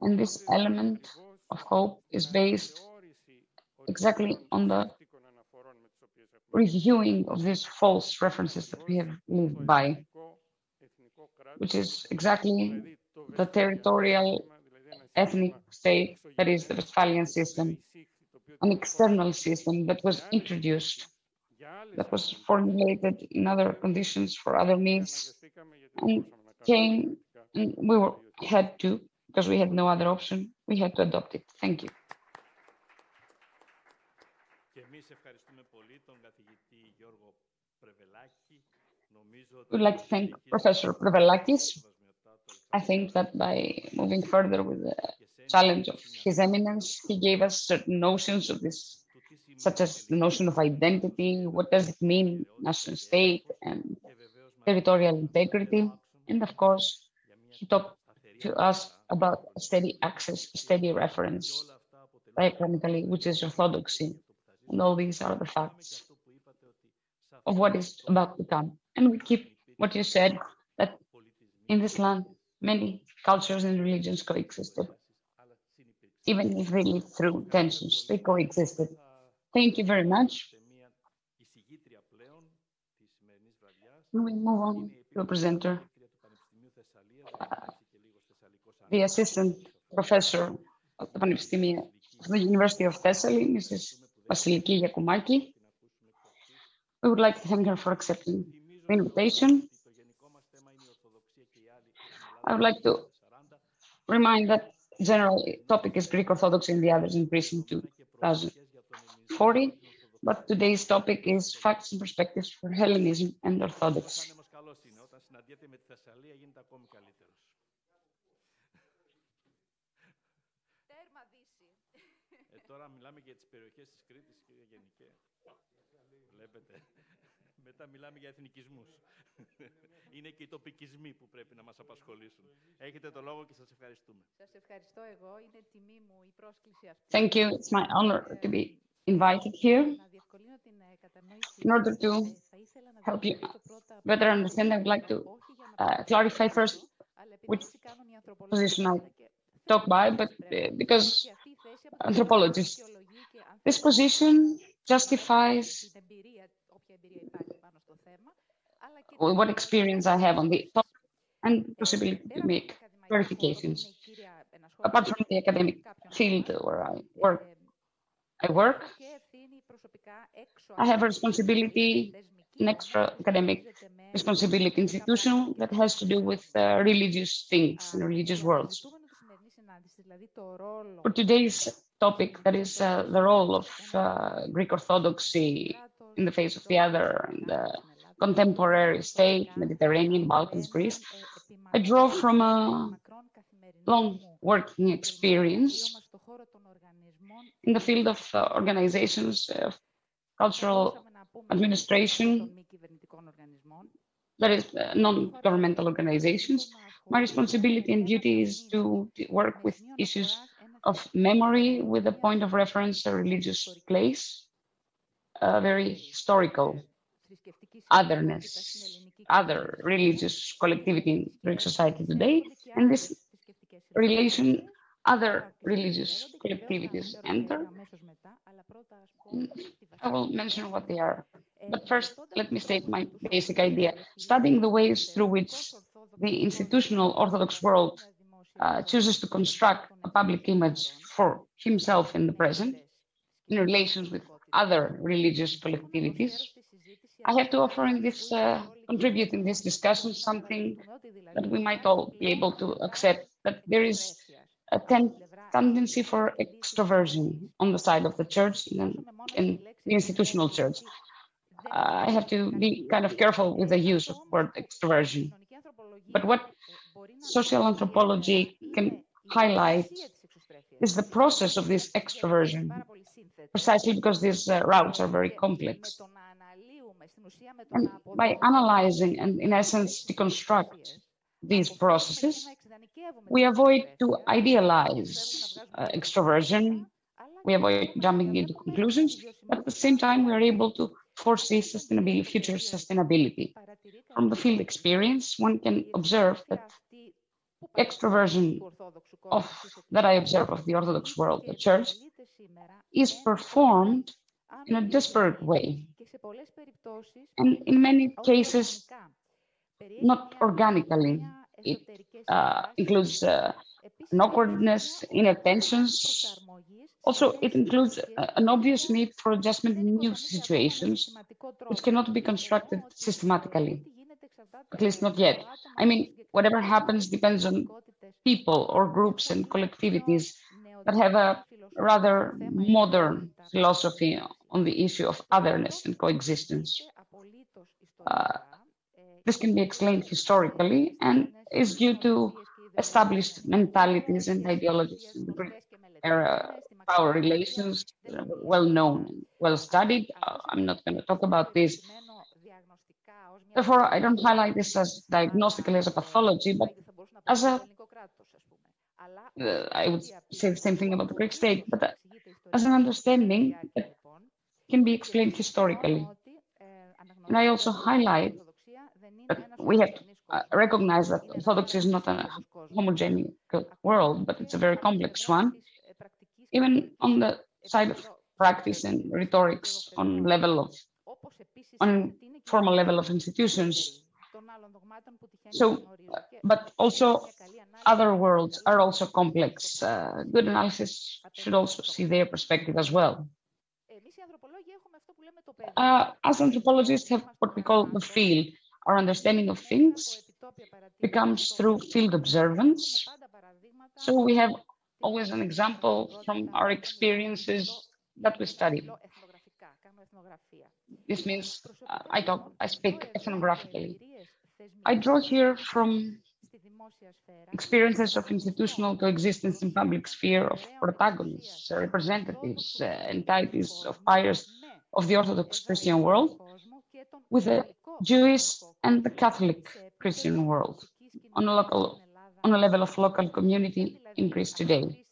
and this element of hope is based exactly on the reviewing of these false references that we have lived by, which is exactly the territorial ethnic state that is the Westphalian system, an external system that was introduced, that was formulated in other conditions for other needs, and came, and had to, because we had no other option, we had to adopt it. Thank you. We'd like to thank Professor Prevelakis. I think that by moving further with the challenge of His Eminence, he gave us certain notions of this, such as the notion of identity, what does it mean, national state, and territorial integrity. And of course, he talked to us about a steady access, a steady reference, diachronically, which is orthodoxy. And all these are the facts of what is about to come. And we keep what you said, that in this land, many cultures and religions coexisted. Even if they lived through tensions, they coexisted. Thank you very much. We move on to a presenter, the assistant professor of the University of Thessaly, Mrs. Vassiliki Yakoumaki. We would like to thank her for accepting the invitation. I would like to remind that general topic is Greek Orthodoxy and the others in Greece in 2040, but today's topic is facts and perspectives for Hellenism and Orthodoxy. Μετά μιλάμε για εθνικισμούς. Είναι και οι τοπικισμοί που πρέπει να μας απασχολήσουν. Έχετε το λόγο και σας ευχαριστούμε. Σας ευχαριστώ εγώ. Είναι τιμή μου η πρόσκληση αυτή. Thank you. It's my honor to be invited here. In order to help you better understand, I would like to clarify first which position I talk by, but because anthropologist, this position justifies what experience I have on the topic and the possibility to make clarifications. Apart from the academic field where I work, I have a responsibility, an extra academic responsibility institutional that has to do with religious things and religious worlds. For today's topic, that is the role of Greek Orthodoxy in the face of the other, and the contemporary state, Mediterranean, Balkans, Greece, I draw from a long working experience in the field of organizations, of cultural administration, that is non-governmental organizations. My responsibility and duty is to work with issues of memory with a point of reference, a religious place, a very historical otherness, other religious collectivity in Greek society today, and this relation, other religious collectivities enter. I will mention what they are. But first, let me state my basic idea. Studying the ways through which the institutional Orthodox world chooses to construct a public image for himself in the present, in relations with other religious collectivities, I have to offer in this, contribute in this discussion something that we might all be able to accept, that there is a tendency for extroversion on the side of the church and the institutional church. I have to be kind of careful with the use of the word extroversion. But what social anthropology can highlight is the process of this extroversion, precisely because these routes are very complex. And by analyzing and, in essence, deconstruct these processes, we avoid to idealize extroversion, we avoid jumping into conclusions, but at the same time, we are able to foresee sustainability, future sustainability. from the field experience, one can observe that extroversion that I observe of the Orthodox world, the Church, is performed in a disparate way, and in many cases, not organically. It includes an awkwardness, inattentions. Also, it includes an obvious need for adjustment in new situations, which cannot be constructed systematically, at least not yet. I mean, whatever happens depends on people or groups and collectivities that have a rather modern philosophy on the issue of otherness and coexistence. This can be explained historically and is due to established mentalities and ideologies in the Greek era. Power relations, well known and well studied. I'm not going to talk about this. Therefore, I don't highlight this as diagnostically as a pathology, but as a, I would say the same thing about the Greek state, but as an understanding that can be explained historically. And I also highlight that we have to recognize that Orthodoxy is not a homogeneous world, but it's a very complex one. Even on the side of practice and rhetorics on formal level of institutions. So, but also other worlds are also complex. Good analysis should also see their perspective as well. As anthropologists have what we call the field. Our understanding of things becomes through field observance. So we have always an example from our experiences that we study. This means I speak ethnographically. I draw here from experiences of institutional coexistence in public sphere of protagonists, representatives, entities of buyers of the Orthodox Christian world with the Jewish and the Catholic Christian world on a level of local community in Greece today.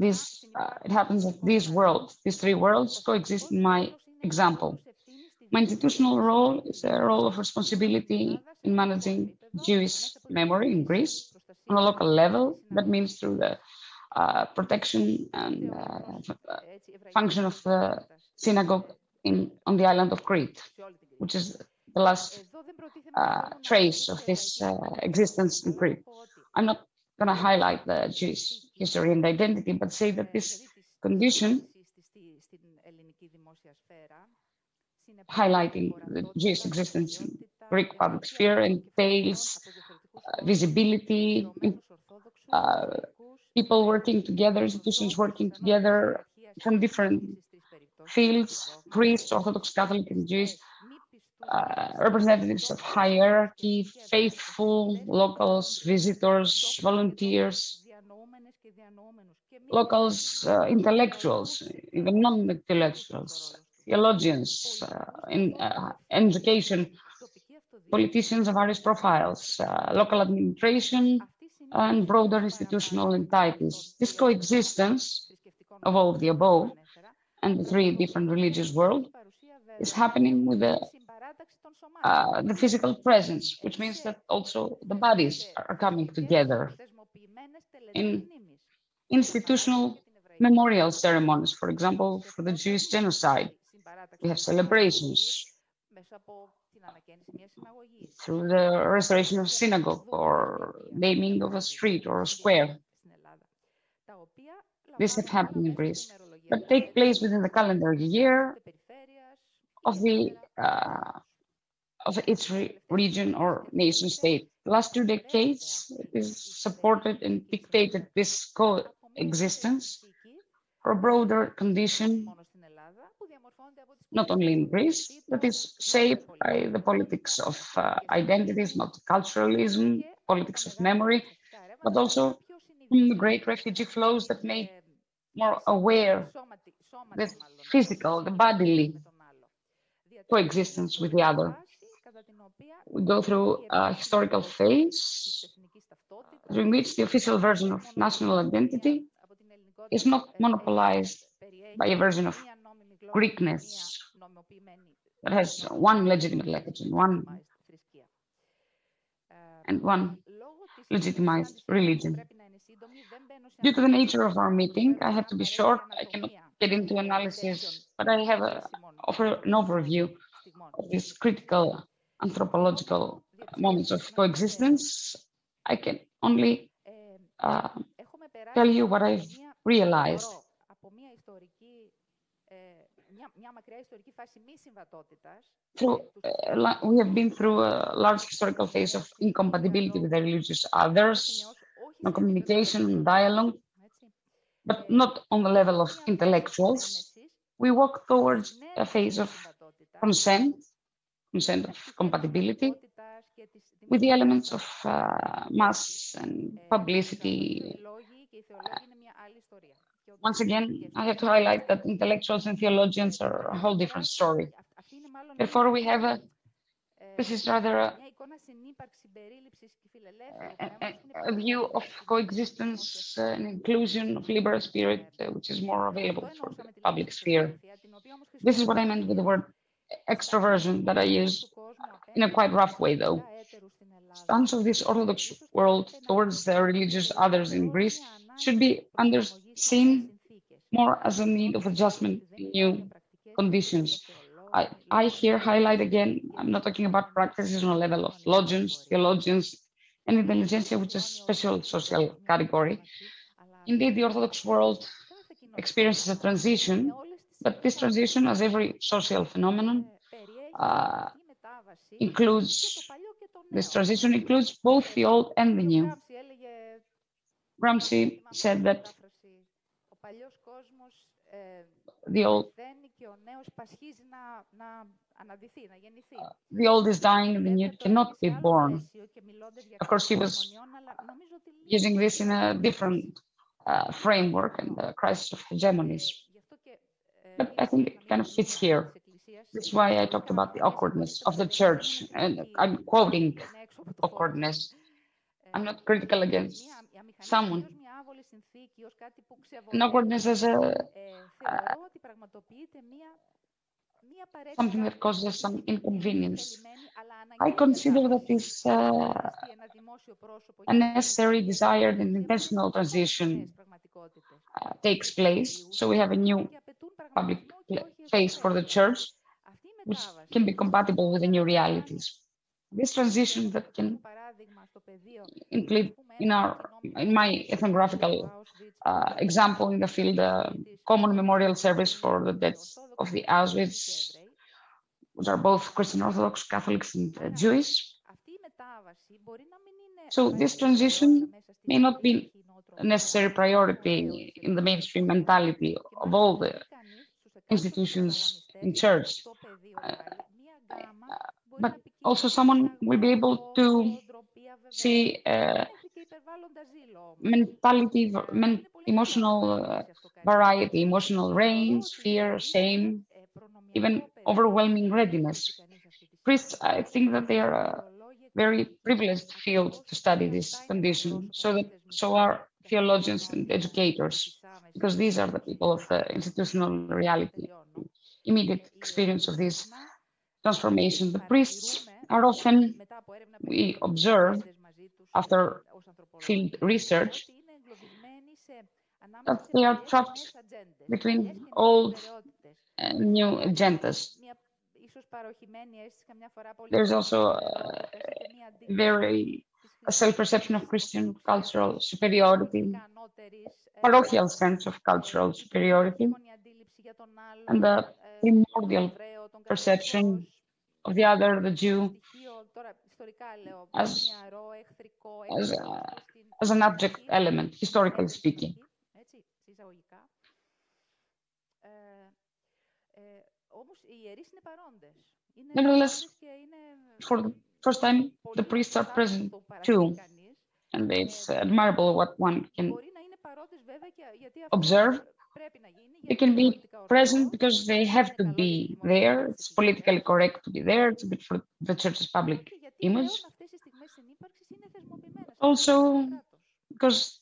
It happens that these three worlds coexist in my example. My institutional role is a role of responsibility in managing Jewish memory in Greece on a local level. That means through the protection and function of the synagogue on the island of Crete, which is the last trace of this existence in Crete. I'm not going to highlight the Jewish history and identity, but say that this condition, highlighting the Jewish existence in Greek public sphere, entails visibility, people working together, institutions working together from different fields, priests, Orthodox, Catholic, and Jewish, representatives of hierarchy, faithful, locals, visitors, volunteers, locals, intellectuals, even non-intellectuals, theologians, in education, politicians of various profiles, local administration, and broader institutional entities. This coexistence of all of the above and the three different religious worlds is happening with the physical presence, which means that also the bodies are coming together in institutional memorial ceremonies. For example, for the Jewish genocide, we have celebrations through the restoration of synagogue or naming of a street or a square. This has happened in Greece, but take place within the calendar year of each region or nation state. The last 2 decades is supported and dictated this coexistence for a broader condition, not only in Greece, that is shaped by the politics of identities, multiculturalism, politics of memory, but also from the great refugee flows that made more aware the physical, the bodily coexistence with the other. We go through a historical phase during which the official version of national identity is not monopolized by a version of Greekness that has one legitimate religion, one legitimized religion. Due to the nature of our meeting, I have to be short. I cannot get into analysis, but I have offer an overview of these critical anthropological moments of coexistence. I can only tell you what I've realized. We have been through a large historical phase of incompatibility with the religious others, no communication, dialogue, but not on the level of intellectuals. We walk towards a phase of consent of compatibility with the elements of mass and publicity. Once again, I have to highlight that intellectuals and theologians are a whole different story. Therefore, we have this is rather a view of coexistence and inclusion of liberal spirit, which is more available for the public sphere. This is what I meant with the word extroversion that I use in a quite rough way, though. Stance of this Orthodox world towards the religious others in Greece should be seen more as a need of adjustment in new conditions. I here highlight again, I'm not talking about practices on a level of logians, theologians, and intelligentsia, which is a special social category. Indeed, the Orthodox world experiences a transition, but this transition, as every social phenomenon, this transition includes both the old and the new. Gramsci said that the old is dying and the new cannot be born. Of course, he was using this in a different framework and the crisis of hegemonies. But I think it kind of fits here. That's why I talked about the awkwardness of the church, and I'm quoting awkwardness. I'm not critical against someone. And awkwardness as something that causes some inconvenience. I consider that this a necessary, desired, and intentional transition takes place. So we have a new public face for the church, which can be compatible with the new realities. This transition that can include in my ethnographical example in the field, common memorial service for the deaths of the Auschwitz, which are both Christian Orthodox, Catholics, and Jewish. So this transition may not be a necessary priority in the mainstream mentality of all the institutions in church. But also someone will be able to see mentality, emotional variety, emotional range, fear, shame, even overwhelming readiness. Priests, I think that they are a very privileged field to study this condition, so are theologians and educators, because these are the people of the institutional reality, immediate experience of this transformation. The priests are often, we observe after field research, that they are trapped between old and new agendas. There's also a self-perception of Christian cultural superiority, parochial sense of cultural superiority, and the primordial perception of the other, the Jew, as an abject element, historically speaking. Nevertheless, for the first time, the priests are present too, and it's admirable what one can observe. They can be present because they have to be there. It's politically correct to be there. It's good for the church's public image. Also, because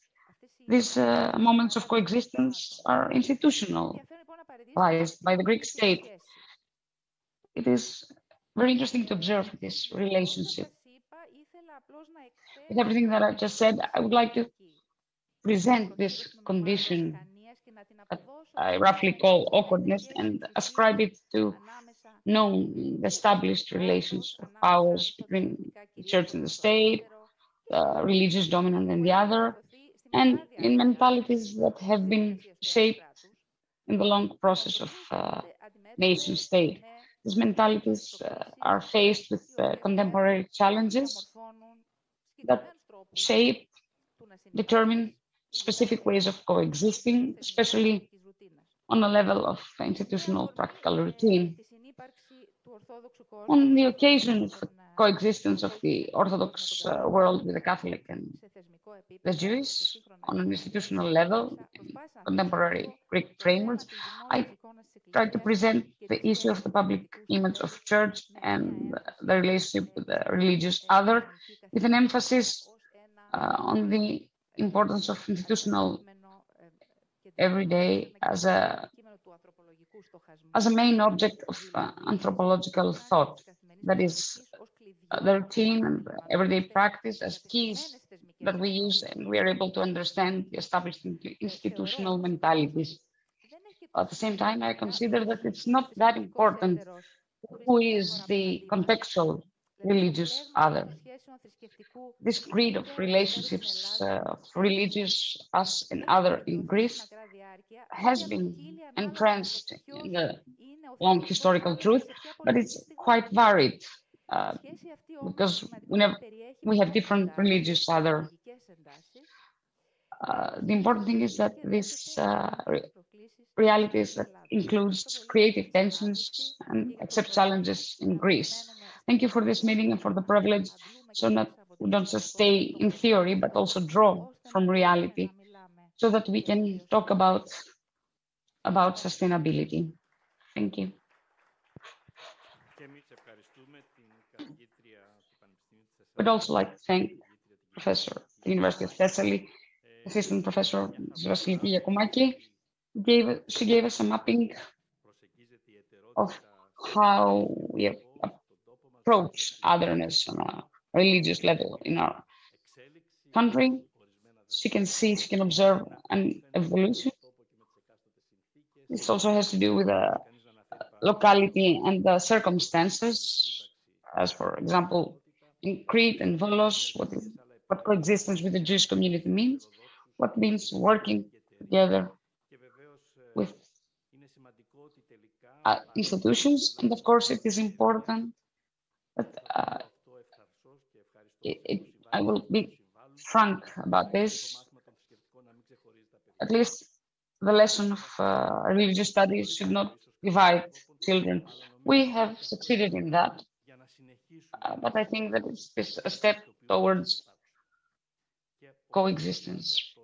these moments of coexistence are institutionalized by the Greek state. it is very interesting to observe this relationship. With everything that I've just said, I would like to present this condition that I roughly call awkwardness and ascribe it to known established relations of powers between the church and the state, the religious dominant and the other, and in mentalities that have been shaped in the long process of nation state. These mentalities are faced with contemporary challenges that shape, determine specific ways of coexisting, especially on a level of institutional practical routine. On the occasion of the coexistence of the Orthodox world with the Catholic and the Jewish on an institutional level, in contemporary Greek frameworks, I tried to present the issue of the public image of church and the relationship with the religious other, with an emphasis on the importance of institutional everyday as a main object of anthropological thought, that is the routine and the everyday practice as keys that we use and we are able to understand the established institutional mentalities. At the same time, I consider that it's not that important who is the contextual religious other. This grid of relationships of religious us and other in Greece has been entrenched in the long historical truth, but it's quite varied because we have different religious other. The important thing is that this realities that includes creative tensions and accept challenges in Greece. Thank you for this meeting and for the privilege, so that we don't just stay in theory, but also draw from reality, so that we can talk about sustainability. Thank you. We'd also like to thank Professor at the University of Thessaly, Assistant Professor Vassiliki Yakoumaki. She gave us a mapping of how we approach otherness on a religious level in our country. She can see, she can observe an evolution. This also has to do with the locality and the circumstances, as for example, in Crete and Volos, what coexistence with the Jewish community means, what means working together with institutions, and of course it is important that I will be frank about this. At least the lesson of religious studies should not divide children. We have succeeded in that, but I think that it's a step towards coexistence.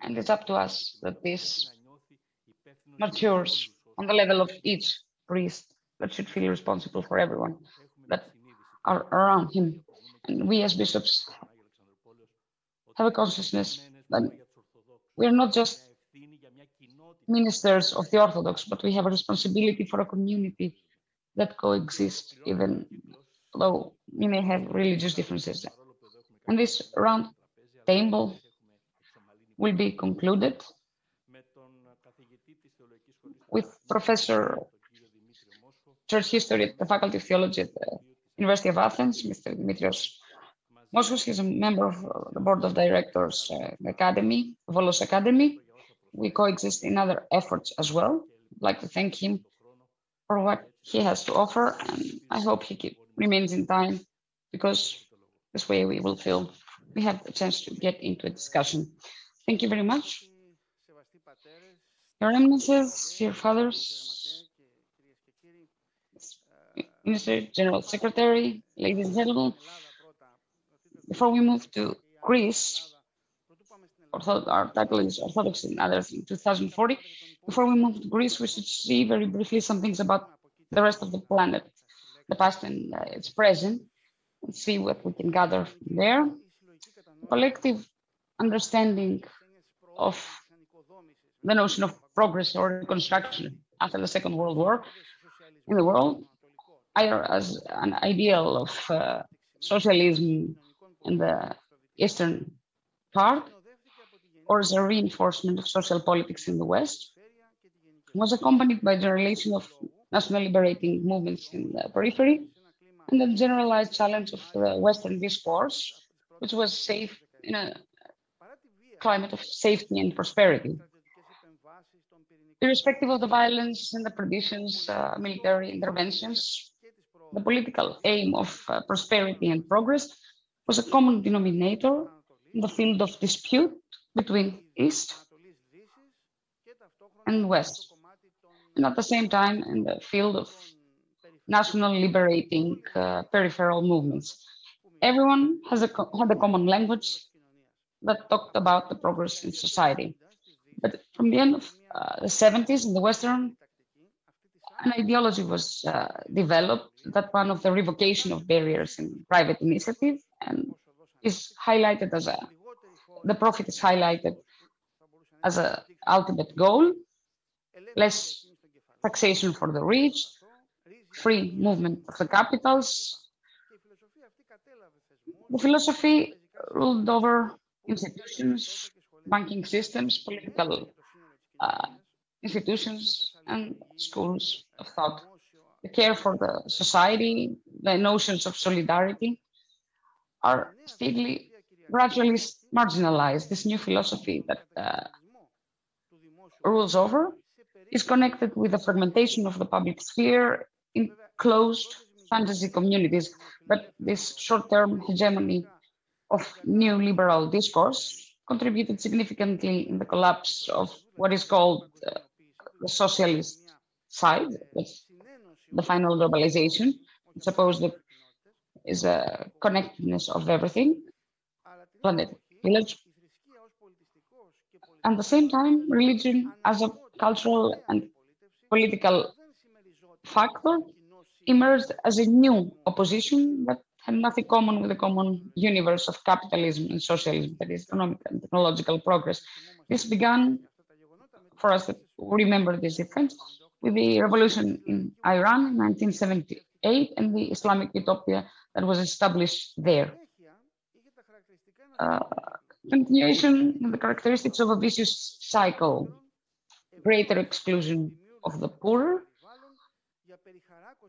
And it's up to us that this matures on the level of each priest that should feel responsible for everyone that are around him. And we as bishops have a consciousness that we are not just ministers of the Orthodox, but we have a responsibility for a community that coexists, even though we may have religious differences. And this round table will be concluded with Professor Church History at the Faculty of Theology at the University of Athens, Mr. Dimitrios. Moschos is a member of the board of directors Academy, Volos Academy. We coexist in other efforts as well. I'd like to thank him for what he has to offer, and I hope he remains in time, because this way we will feel we have a chance to get into a discussion. Thank you very much. Your Eminences, your fathers, Minister, General Secretary, ladies and gentlemen, before we move to Greece, our title is Orthodoxy and Others in 2040. Before we move to Greece, we should see very briefly some things about the rest of the planet, the past and its present, and see what we can gather from there. Collective understanding of the notion of progress or reconstruction after the Second World War in the world, either as an ideal of socialism in the eastern part, or as a reinforcement of social politics in the West, was accompanied by the relation of national liberating movements in the periphery and the generalized challenge of the Western discourse, which was safe in a climate of safety and prosperity. Irrespective of the violence and the traditions, military interventions, the political aim of prosperity and progress was a common denominator in the field of dispute between East and West, and at the same time in the field of national liberating peripheral movements. Everyone had a common language that talked about the progress in society. But from the end of the 70s in the Western, an ideology was developed, that one of the revocation of barriers in private initiative, and is highlighted as the profit is highlighted as an ultimate goal, less taxation for the rich, free movement of the capitals. The philosophy ruled over institutions, banking systems, political institutions, and schools of thought. The care for the society, the notions of solidarity are steadily, gradually marginalized. This new philosophy that rules over is connected with the fragmentation of the public sphere in closed fantasy communities. But this short-term hegemony of neoliberal discourse contributed significantly in the collapse of what is called the socialist side, the final globalization. Suppose that is a connectedness of everything, planet, village. At the same time, religion as a cultural and political factor emerged as a new opposition that had nothing common with the common universe of capitalism and socialism, that is economic and technological progress. This began, for us to remember this difference, with the revolution in Iran in 1978 and the Islamic utopia that was established there. Continuation of the characteristics of a vicious cycle, greater exclusion of the poor,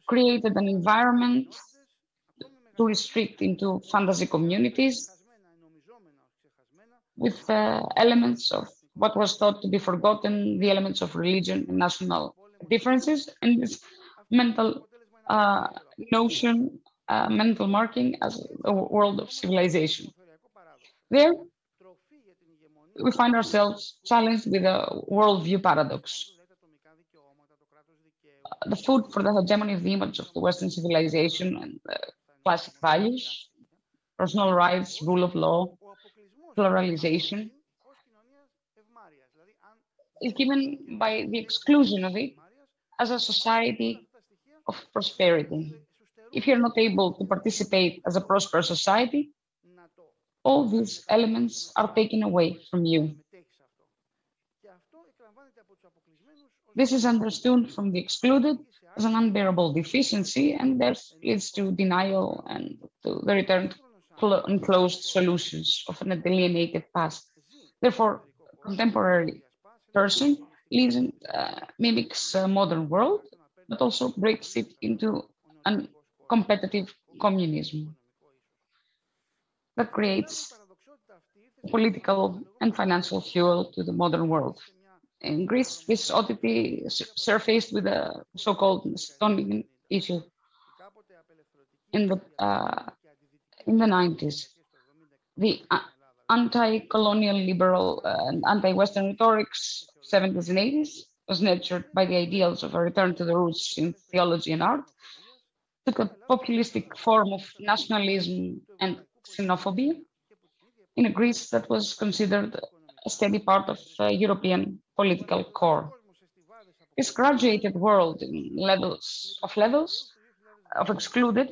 created an environment to restrict into fantasy communities with elements of what was thought to be forgotten, the elements of religion and national differences, and this mental notion, mental marking as a world of civilization. There, we find ourselves challenged with a worldview paradox. The food for the hegemony of the image of the Western civilization and classic values, personal rights, rule of law, pluralization, is given by the exclusion of it as a society of prosperity. If you're not able to participate as a prosperous society, all these elements are taken away from you. This is understood from the excluded as an unbearable deficiency, and that leads to denial and to the return to enclosed solutions of an alienated past. Therefore, a contemporary person lives and mimics a modern world, but also breaks it into a competitive communism that creates political and financial fuel to the modern world. In Greece, this oddity surfaced with the so-called Estonian issue in the 90s. The anti-colonial liberal and anti-Western rhetorics, 70s and 80s, was nurtured by the ideals of a return to the roots in theology and art, took a populistic form of nationalism and xenophobia in a Greece that was considered a steady part of European political core. This graduated world in levels of excluded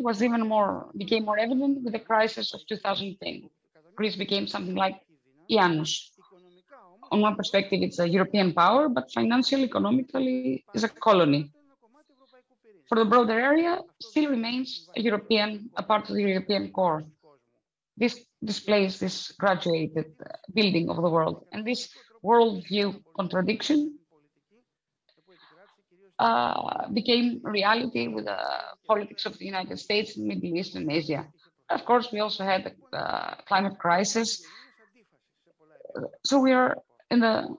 became more evident with the crisis of 2010. Greece became something like Janus. On one perspective, it's a European power, but financially, economically, is a colony. for the broader area, still remains a part of the European core. This displays this graduated building of the world, and this worldview contradiction became reality with the politics of the United States, Middle East, and Asia. Of course, we also had the climate crisis. So we are in the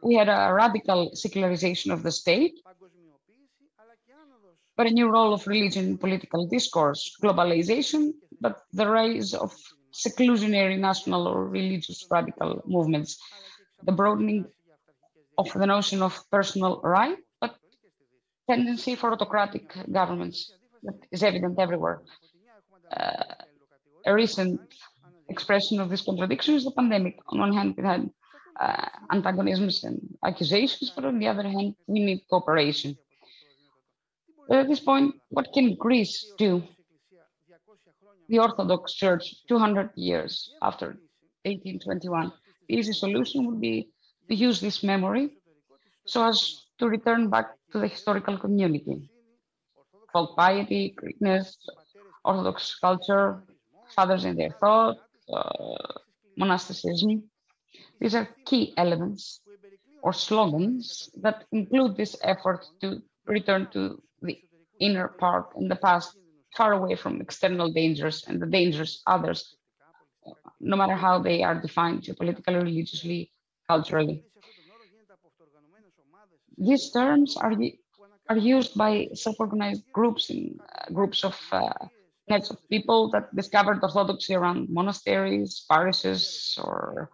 we had a radical secularization of the state, but a new role of religion in political discourse, globalization, but the rise of seclusionary national or religious radical movements, the broadening of the notion of personal right, but tendency for autocratic governments that is evident everywhere. A recent expression of this contradiction is the pandemic. On one hand, we had antagonisms and accusations, but on the other hand, we need cooperation. But at this point, what can Greece do? The Orthodox Church, 200 years after 1821, the easy solution would be to use this memory so as to return back to the historical community. Folk piety, Greekness, Orthodox culture, fathers in their thought, monasticism. These are key elements or slogans that include this effort to return to the inner part in the past, far away from external dangers and the dangerous others, no matter how they are defined geopolitically, religiously, culturally. These terms are used by self-organized groups and groups of nets of people that discovered orthodoxy around monasteries, parishes, or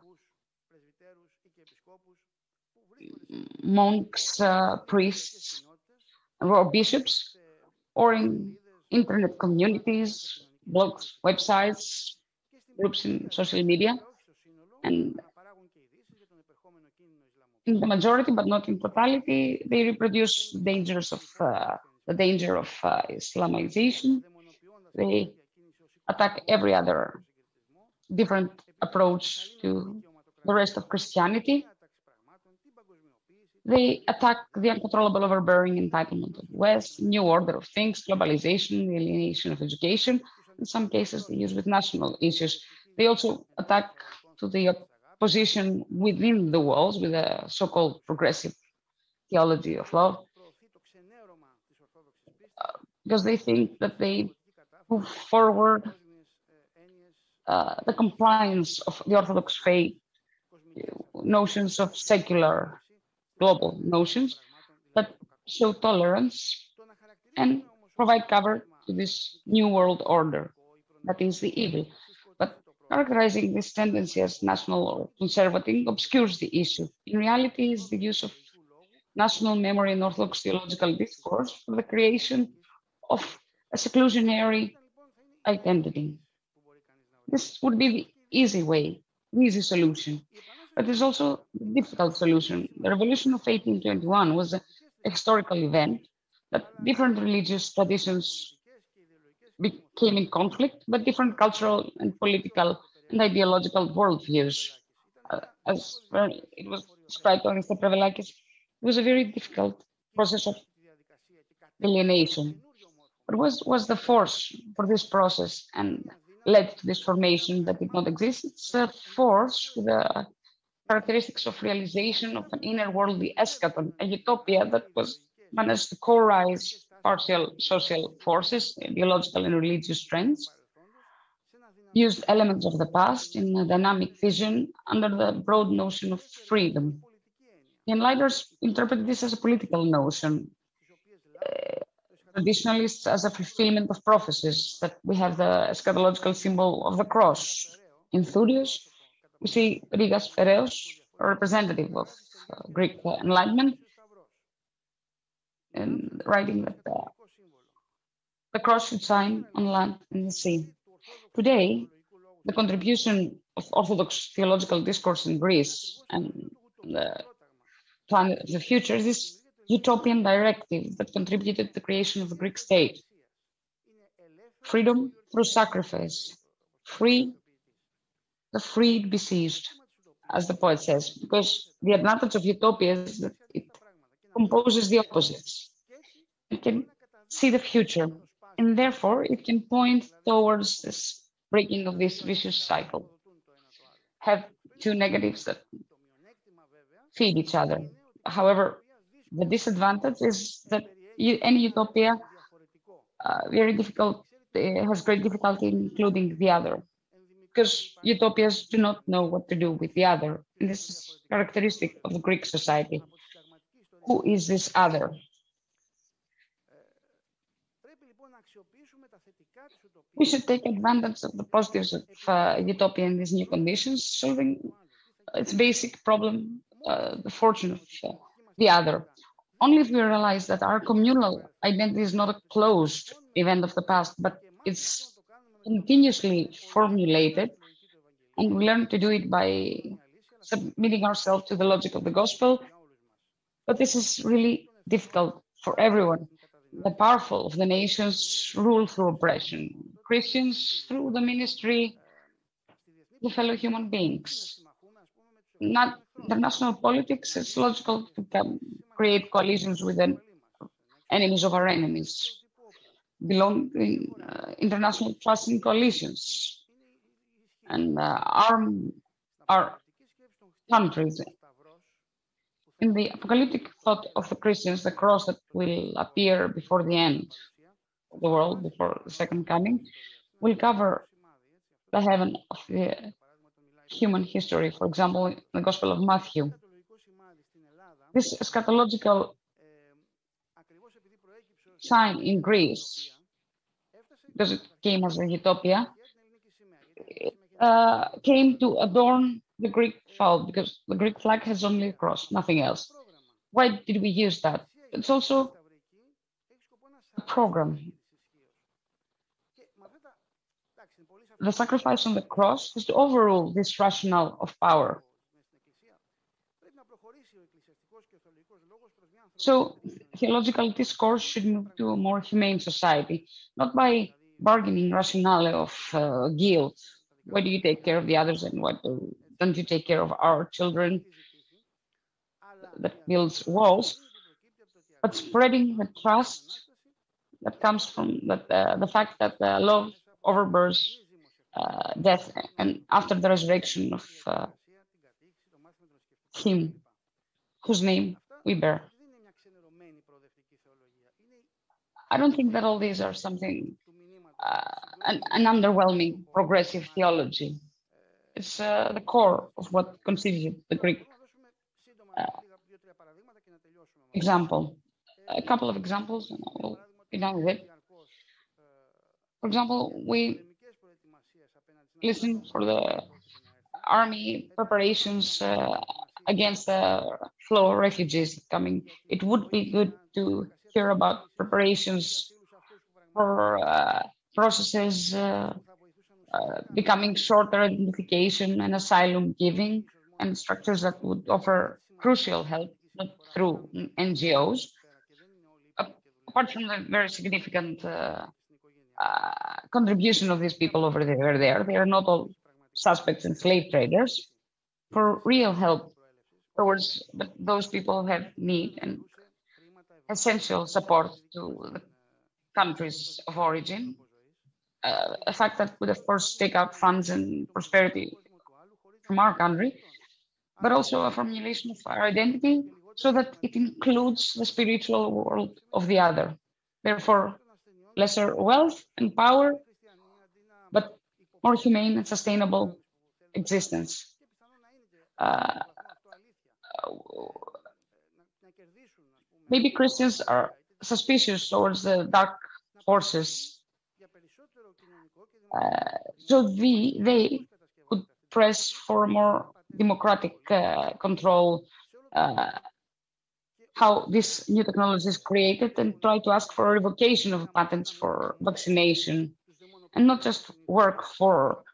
monks, priests, or bishops, or in internet communities, blogs, websites, groups in social media, and in the majority, but not in totality, they reproduce the danger of Islamization. They attack every other different approach to the rest of Christianity. They attack the uncontrollable overbearing entitlement of the West, new order of things, globalization, the alienation of education. In some cases, they use with national issues. They also attack to the opposition within the walls with a so-called progressive theology of love, because they think that they move forward the compliance of the Orthodox faith, notions of secular global notions that show tolerance and provide cover to this new world order that is the evil. But characterizing this tendency as national or conservative obscures the issue. In reality, is the use of national memory in Orthodox theological discourse for the creation of a seclusionary identity. This would be the easy way, the easy solution. But there's also a difficult solution. The revolution of 1821 was a historical event that different religious traditions became in conflict, but different cultural and political and ideological worldviews. As it was described by Mr. Prevelakis, it was a very difficult process of alienation. But what was the force for this process and led to this formation that did not exist? It's a force with the characteristics of realization of an inner worldly eschaton, a utopia that was managed to co-rise partial social forces, ideological and religious trends, used elements of the past in a dynamic vision under the broad notion of freedom. The Enlighters interpreted this as a political notion, traditionalists as a fulfillment of prophecies, that we have the eschatological symbol of the cross. In Thurios, we see Rigas Phereos, a representative of Greek Enlightenment, and writing that the cross should shine on land and the sea. Today, the contribution of Orthodox theological discourse in Greece and the planet of the future is this utopian directive that contributed to the creation of the Greek state. Freedom through sacrifice. Free the freed besieged, as the poet says, because the advantage of utopia is that it composes the opposites. It can see the future, and therefore it can point towards this breaking of this vicious cycle. Have two negatives that feed each other. However, the disadvantage is that any utopia has great difficulty in including the other, because utopias do not know what to do with the other. And this is characteristic of the Greek society. Who is this other? We should take advantage of the positives of utopia in these new conditions, solving its basic problem, the fortune of the other. Only if we realize that our communal identity is not a closed event of the past, but it's continuously formulated, and we learn to do it by submitting ourselves to the logic of the gospel. But this is really difficult for everyone. The powerful of the nations rule through oppression, Christians through the ministry, the fellow human beings. Not international politics, it's logical to create coalitions with the enemies of our enemies, belonging international trust in coalitions, and arm our countries. In the apocalyptic thought of the Christians, the cross that will appear before the end of the world, before the second coming, will cover the heaven of the human history. For example, in the Gospel of Matthew, this eschatological sign in Greece, because it came as a utopia, came to adorn the Greek flag, because the Greek flag has only a cross, nothing else. Why did we use that? It's also a program. The sacrifice on the cross is to overrule this rationale of power. So theological discourse should move to a more humane society, not by bargaining rationale of guilt. Why do you take care of the others and why don't you take care of our children? That builds walls, but spreading the trust that comes from the fact that love overbears death, and after the resurrection of him whose name we bear. I don't think that all these are something, an underwhelming progressive theology. It's the core of what constitutes the Greek example. A couple of examples, and I will be done with it. For example, we listen for the army preparations against the flow of refugees coming. It would be good to hear about preparations for processes becoming shorter identification and asylum giving, and structures that would offer crucial help, not through NGOs. Apart from the very significant contribution of these people over there, they are not all suspects and slave traders. For real help towards those who have need and essential support to the countries of origin, a fact that would, of course, take out funds and prosperity from our country, but also a formulation of our identity so that it includes the spiritual world of the other. Therefore, lesser wealth and power, but more humane and sustainable existence. Maybe Christians are suspicious towards the dark forces, so they could press for more democratic control, how this new technology is created, and try to ask for a revocation of patents for vaccination, and not just work for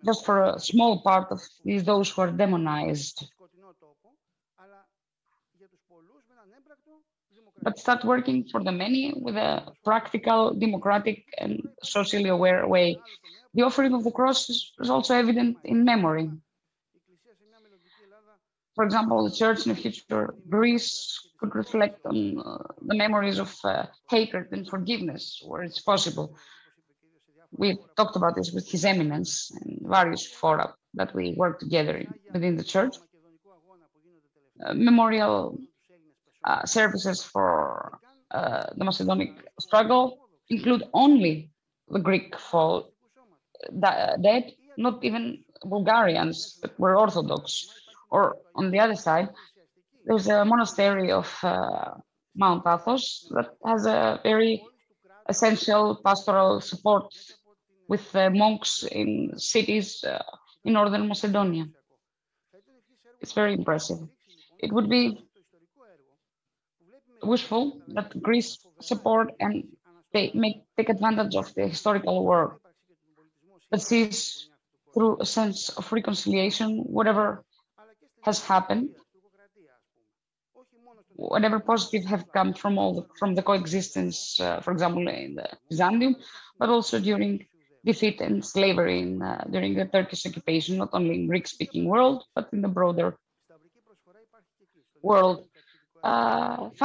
just for a small part of those who are demonized, but start working for the many with a practical, democratic, and socially aware way. The offering of the cross is also evident in memory. For example, the church in the future Greece could reflect on the memories of hatred and forgiveness where it's possible. We talked about this with His Eminence and various fora that we work together within the church. Memorial services for the Macedonic struggle include only the Greek fall dead, not even Bulgarians that were Orthodox. Or on the other side, there's a monastery of Mount Athos that has a very essential pastoral support with monks in cities in northern Macedonia. It's very impressive. It would be wishful that Greece support and take advantage of the historical work that sees through a sense of reconciliation whatever has happened, whatever positive have come from the coexistence, for example, in the Byzantium, but also during defeat and slavery during the Turkish occupation, not only in Greek-speaking world, but in the broader world.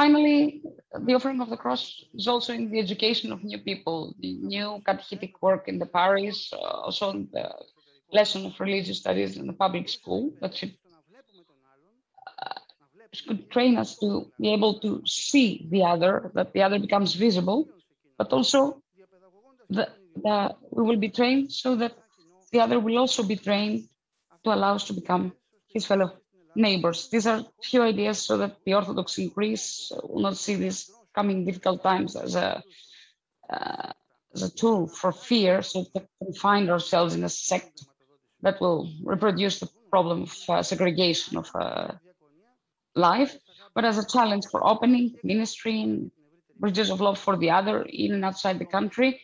Finally, the offering of the cross is also in the education of new people, the new catechetic work in the parish, also in the lesson of religious studies in the public school that should train us to be able to see the other, that the other becomes visible, but also we will be trained so that the other will also be trained to allow us to become his fellow neighbors. These are few ideas so that the Orthodox in Greece will not see these coming difficult times as a tool for fear, so that we can find ourselves in a sect that will reproduce the problem of segregation of life, but as a challenge for opening ministry and bridges of love for the other in and outside the country,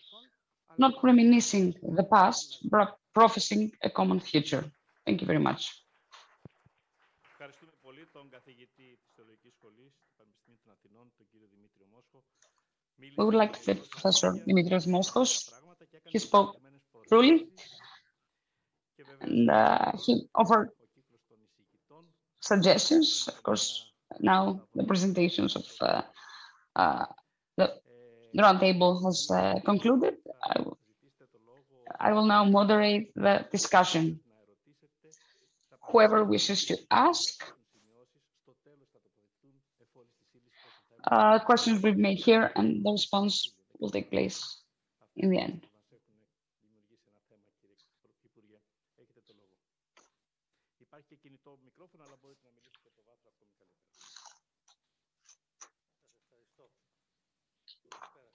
not reminiscing the past, but prophesying a common future. Thank you very much. Ευχαριστούμε πολύ τον καθηγητή της Θεολογικής Σχολής του Πανεπιστημίου των Αθηνών, τον κύριο Δημήτριο Μόσχο. We would like to thank Professor Dimitrios Moschos. He spoke truly, and he offered suggestions. Of course, now the presentations of the roundtable has concluded. I will now moderate the discussion. Whoever wishes to ask, questions will be made here and the response will take place in the end.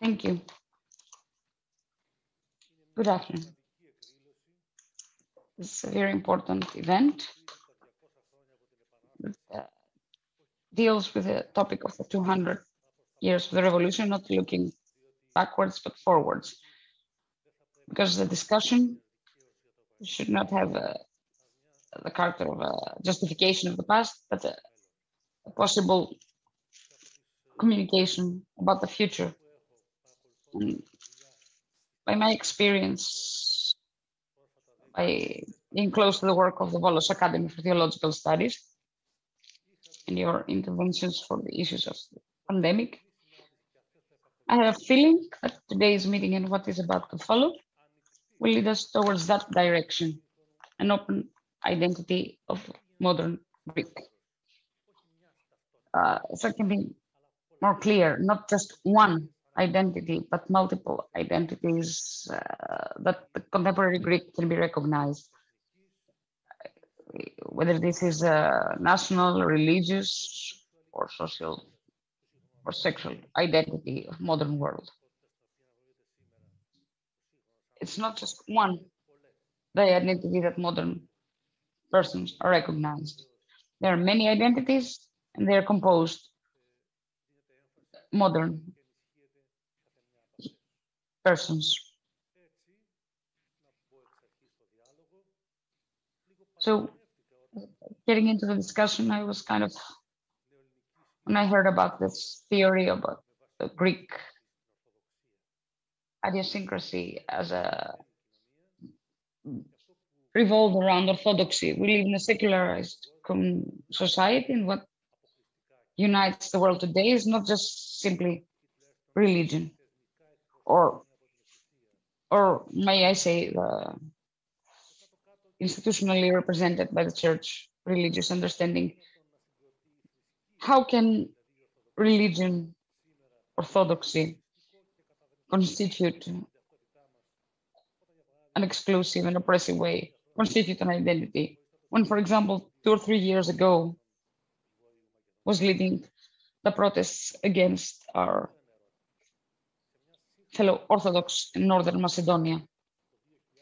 Thank you. Good afternoon. This is a very important event that deals with the topic of the 200 years of the revolution, not looking backwards but forwards, because the discussion should not have the character of a justification of the past, but a possible communication about the future. And by my experience, by being close to the work of the Volos Academy for Theological Studies and your interventions for the issues of the pandemic, I have a feeling that today's meeting and what is about to follow will lead us towards that direction, an open identity of modern Greek. So it can be more clear, not just one identity, but multiple identities that the contemporary Greek can be recognized. Whether this is a national, religious, or social, or sexual identity of modern world. It's not just one, the identity that modern persons are recognized. There are many identities and they are composed modern persons. So getting into the discussion, I was kind of, when I heard about this theory about the Greek idiosyncrasy as a revolve around orthodoxy. We live in a secularized society, and what unites the world today is not just simply religion, or may I say, institutionally represented by the church religious understanding. How can religion, orthodoxy, constitute an exclusive and oppressive way, constitute an identity, when, for example, 2 or 3 years ago was leading the protests against our fellow Orthodox in Northern Macedonia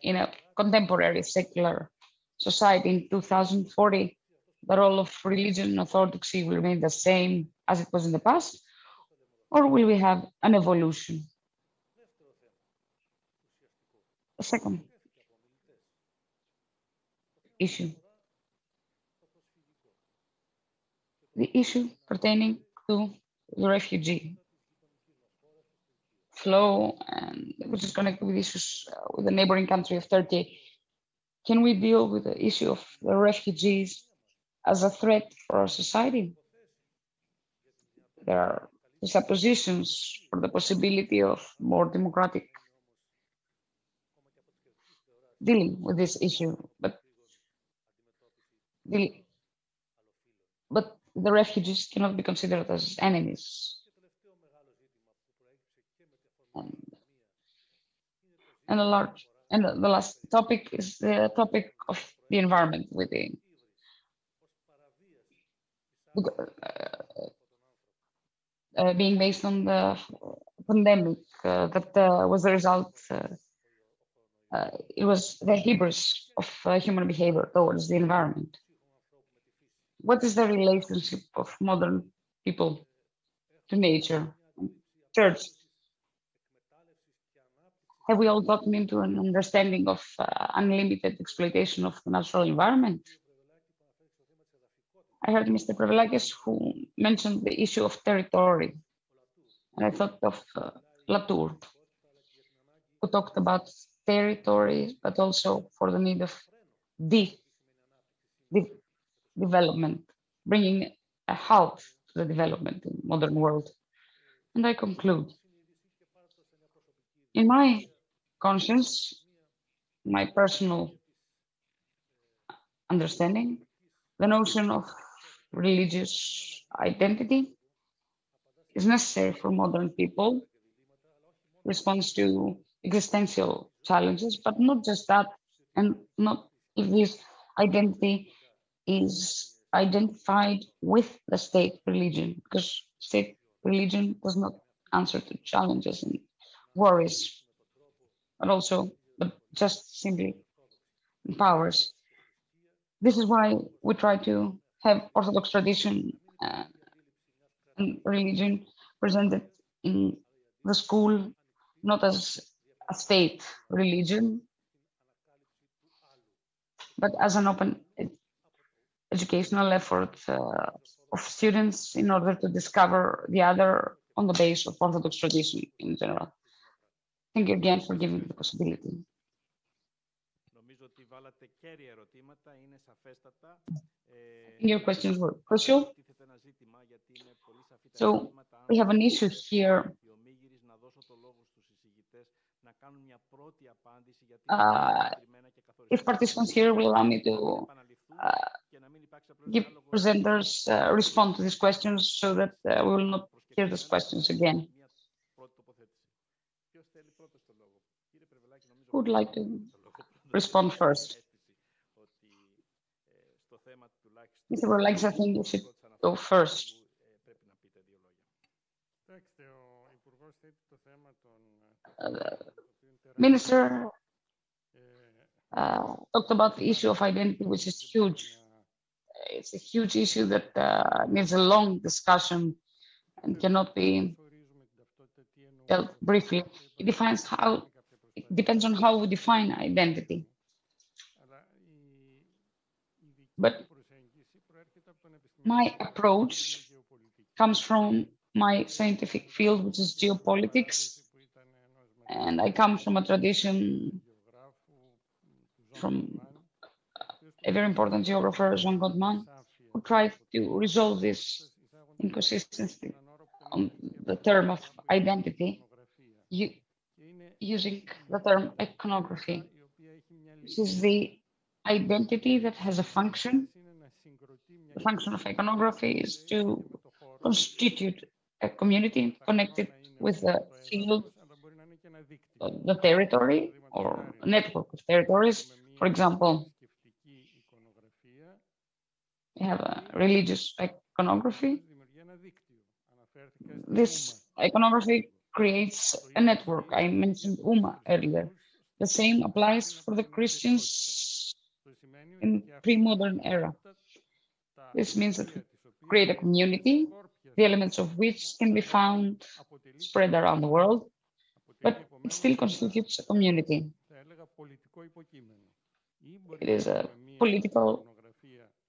in a contemporary secular society in 2040, the role of religion and orthodoxy will remain the same as it was in the past, or will we have an evolution? The second issue, the issue pertaining to the refugee flow, and which is connected with issues with the neighboring country of Turkey. Can we deal with the issue of the refugees as a threat for our society? There are suppositions for the possibility of more democratic dealing with this issue, but the refugees cannot be considered as enemies. And the last topic is the topic of the environment, with being based on the pandemic that was the result. It was the hubris of human behavior towards the environment. What is the relationship of modern people to nature, church? Have we all gotten into an understanding of unlimited exploitation of the natural environment? I heard Mr. Prevelakis, who mentioned the issue of territory, and I thought of Latour, who talked about territory, but also for the need of development, bringing a halt to the development in the modern world. And I conclude. In my conscience, my personal understanding, the notion of religious identity is necessary for modern people, responds to existential challenges, but not just that, and not if this identity is identified with the state religion, because state religion does not answer to challenges and worries, but just simply empowers. This is why we try to have Orthodox tradition and religion presented in the school, not as a state religion, but as an open educational effort of students in order to discover the other on the base of Orthodox tradition in general. Thank you again for giving me the possibility. Your questions were crucial. So we have an issue here. If participants here will allow me to give presenters respond to these questions, so that we will not hear these questions again. Who would like to respond first? Mr. Prevelakis, I think you should go first. Minister talked about the issue of identity, which is huge. It's a huge issue that needs a long discussion and cannot be dealt briefly. It depends on how we define identity. But my approach comes from my scientific field, which is geopolitics, and I come from a tradition from a very important geographer, Jean Godman, who tried to resolve this inconsistency on the term of identity using the term iconography. This is the identity that has a function. The function of iconography is to constitute a community connected with the field, the territory, or a network of territories. For example, we have a religious iconography. This iconography creates a network. I mentioned Uma earlier. The same applies for the Christians in pre-modern era. This means that we create a community, the elements of which can be found spread around the world, but it still constitutes a community. It is a political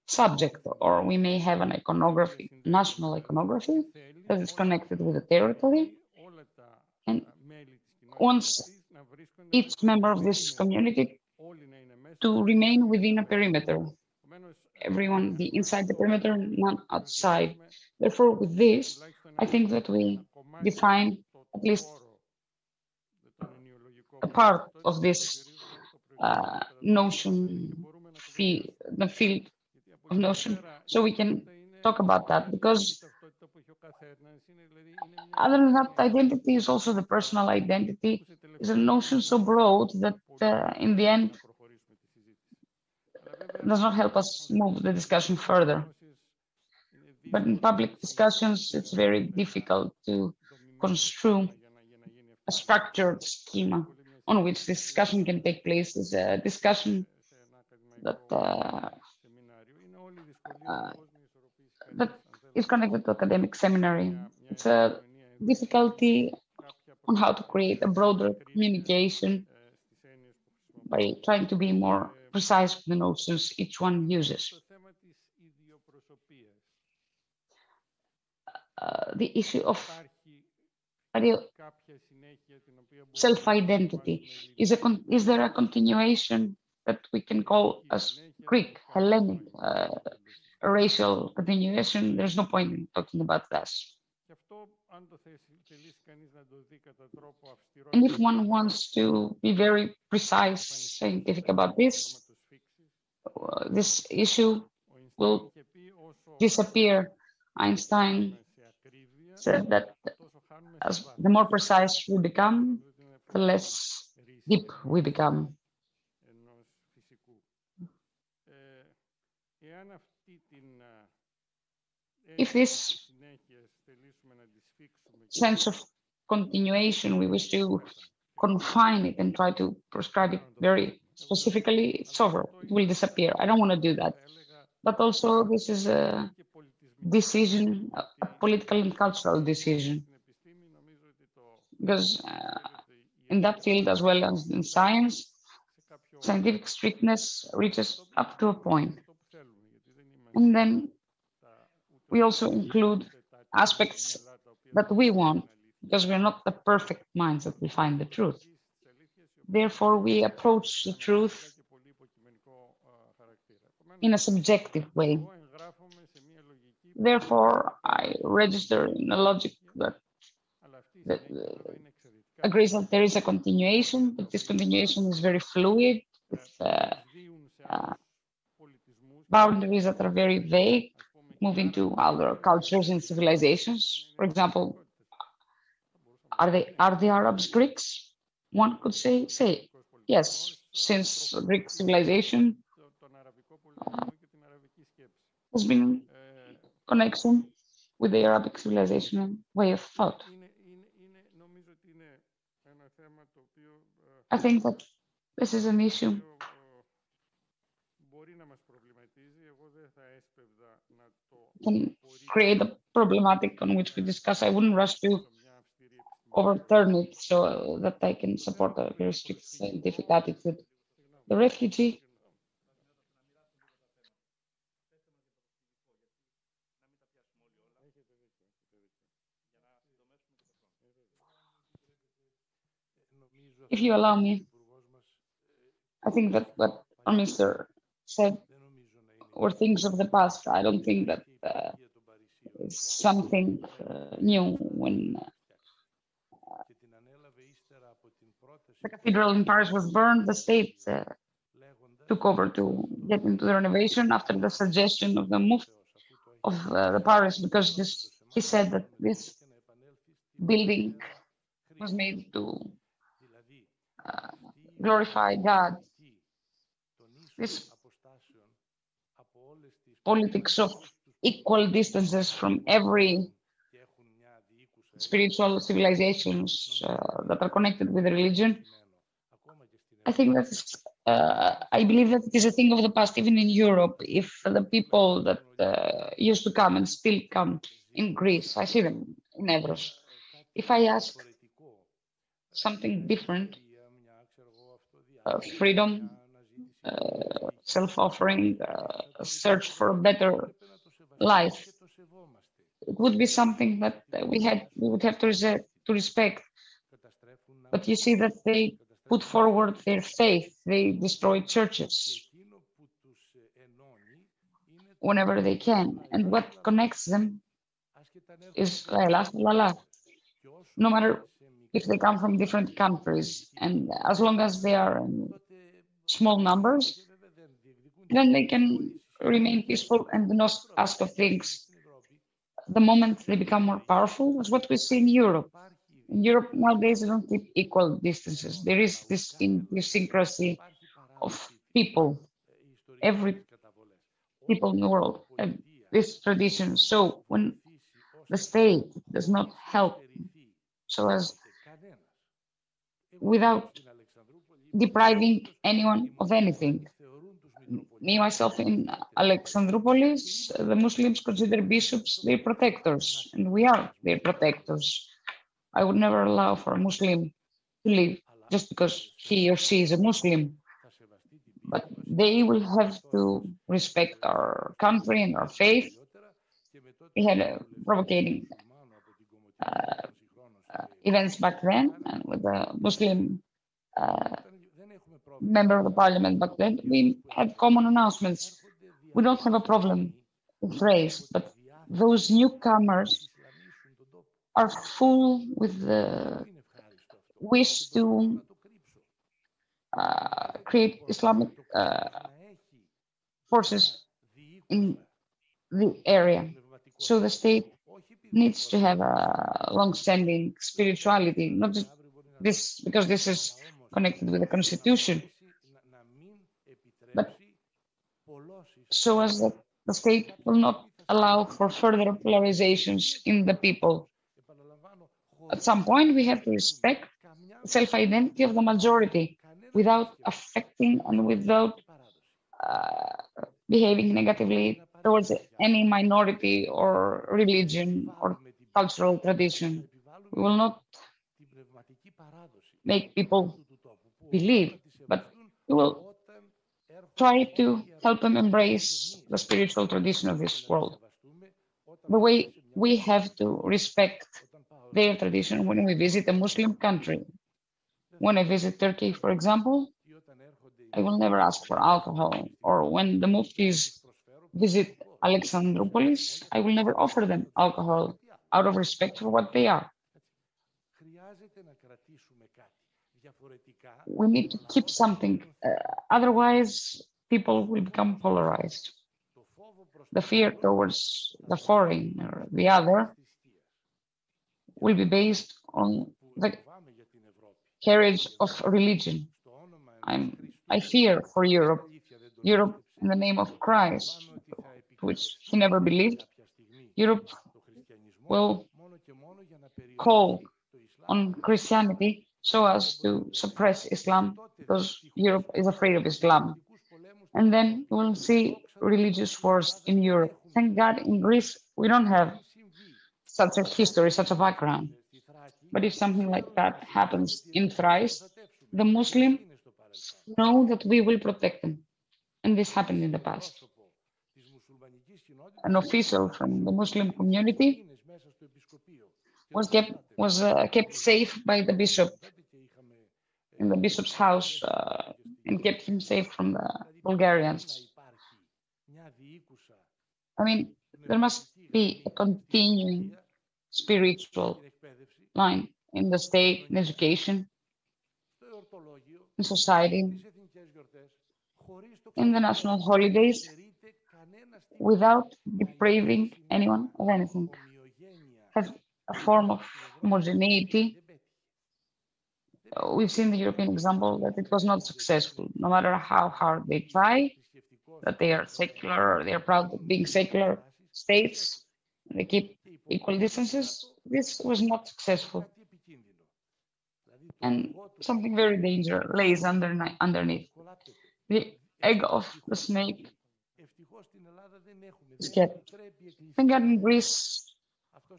subject, or we may have an iconography, national iconography, that is connected with the territory. And wants each member of this community to remain within a perimeter. Everyone be inside the perimeter, not outside. Therefore, with this, I think that we define at least a part of this notion, the field of notion, so we can talk about that, because other than that, identity is also the personal identity. Is a notion so broad that in the end does not help us move the discussion further. But in public discussions, it's very difficult to construe a structured schema on which this discussion can take place. It's a discussion that is connected to academic seminary. It's a difficulty on how to create a broader communication by trying to be more precise with the notions each one uses. The issue of self-identity, is there a continuation that we can call as Greek, Hellenic, a racial continuation? There's no point in talking about this. And if one wants to be very precise, scientific about this, this issue will disappear. Einstein said that as the more precise we become, the less deep we become. If this sense of continuation, we wish to confine it and try to prescribe it very specifically, it's over. It will disappear. I don't want to do that. But also, this is a decision, a political and cultural decision. Because in that field, as well as in science, scientific strictness reaches up to a point. And then we also include aspects that we want, because we're not the perfect minds that will find the truth. Therefore, we approach the truth in a subjective way. Therefore, I register in a logic that agrees that there is a continuation, but this continuation is very fluid, with boundaries that are very vague, moving to other cultures and civilizations. For example, are the Arabs Greeks? One could say yes, since Greek civilization has been connection with the Arabic civilization and way of thought. I think that this is an issue can create a problematic on which we discuss. I wouldn't rush to overturn it so that I can support a very strict scientific attitude. The refugee if you allow me, I think that what our minister said were things of the past. I don't think that it's something new when the cathedral in Paris was burned. The state took over to get into the renovation after the suggestion of the Mufti of the Paris, because he said that this building was made to glorify God. This politics of equal distances from every spiritual civilizations that are connected with religion, I think that's I believe that it is a thing of the past, even in Europe. If the people that used to come and still come in Greece, I see them in Evros. If I ask something different, freedom, self-offering, search for a better life, it would be something that we would have to respect. But you see that they put forward their faith. They destroy churches whenever they can. And what connects them is la ilaha illallah. No matter if they come from different countries, and as long as they are in small numbers, then they can remain peaceful and do not ask of things. The moment they become more powerful, is what we see in Europe. In Europe nowadays, they don't keep equal distances. There is this idiosyncrasy of people. Every people in the world have this tradition. So when the state does not help, so as without depriving anyone of anything. Me, myself, in Alexandroupolis, the Muslims consider bishops their protectors, and we are their protectors. I would never allow for a Muslim to live just because he or she is a Muslim. But they will have to respect our country and our faith. We had provocating events back then, and with the Muslim member of the parliament back then, we had common announcements. We don't have a problem with race, but those newcomers are full with the wish to create Islamic forces in the area. So the state needs to have a long-standing spirituality, not just this, because this is connected with the constitution, but so as that the state will not allow for further polarizations in the people. At some point, we have to respect the self-identity of the majority without affecting and without behaving negatively towards any minority or religion or cultural tradition. We will not make people believe, but we will try to help them embrace the spiritual tradition of this world. The way we have to respect their tradition when we visit a Muslim country. When I visit Turkey, for example, I will never ask for alcohol, or when the muftis visit Alexandroupolis, I will never offer them alcohol out of respect for what they are. We need to keep something, otherwise people will become polarized. The fear towards the foreign or the other will be based on the carriage of religion. I fear for Europe. Europe, in the name of Christ, which he never believed, Europe will call on Christianity so as to suppress Islam, because Europe is afraid of Islam. And then we will see religious wars in Europe. Thank God in Greece we don't have such a history, such a background. But if something like that happens in Thrace, the Muslims know that we will protect them. And this happened in the past. An official from the Muslim community was kept safe by the bishop in the bishop's house and kept him safe from the Bulgarians. I mean, there must be a continuing spiritual line in the state, in education, in society, in the national holidays, without depriving anyone of anything. Have a form of homogeneity. We've seen the European example that it was not successful, no matter how hard they try, that they are secular, they are proud of being secular states, they keep equal distances. This was not successful. And something very dangerous lays underneath. The egg of the snake is kept. I think that in Greece,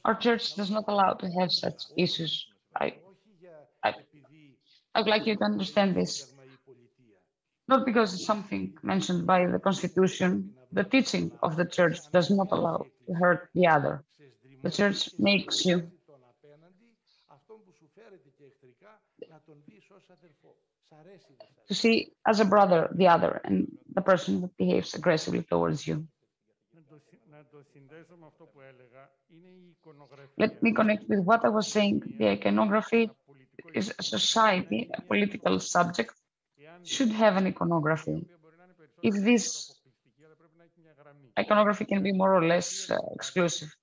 our church does not allow to have such issues. I would like you to understand this. Not because it's something mentioned by the Constitution, the teaching of the church does not allow to hurt the other. The church makes you to see as a brother the other and the person that behaves aggressively towards you. Let me connect with what I was saying. The iconography is a society, a political subject, should have an iconography. If this iconography can be more or less exclusive.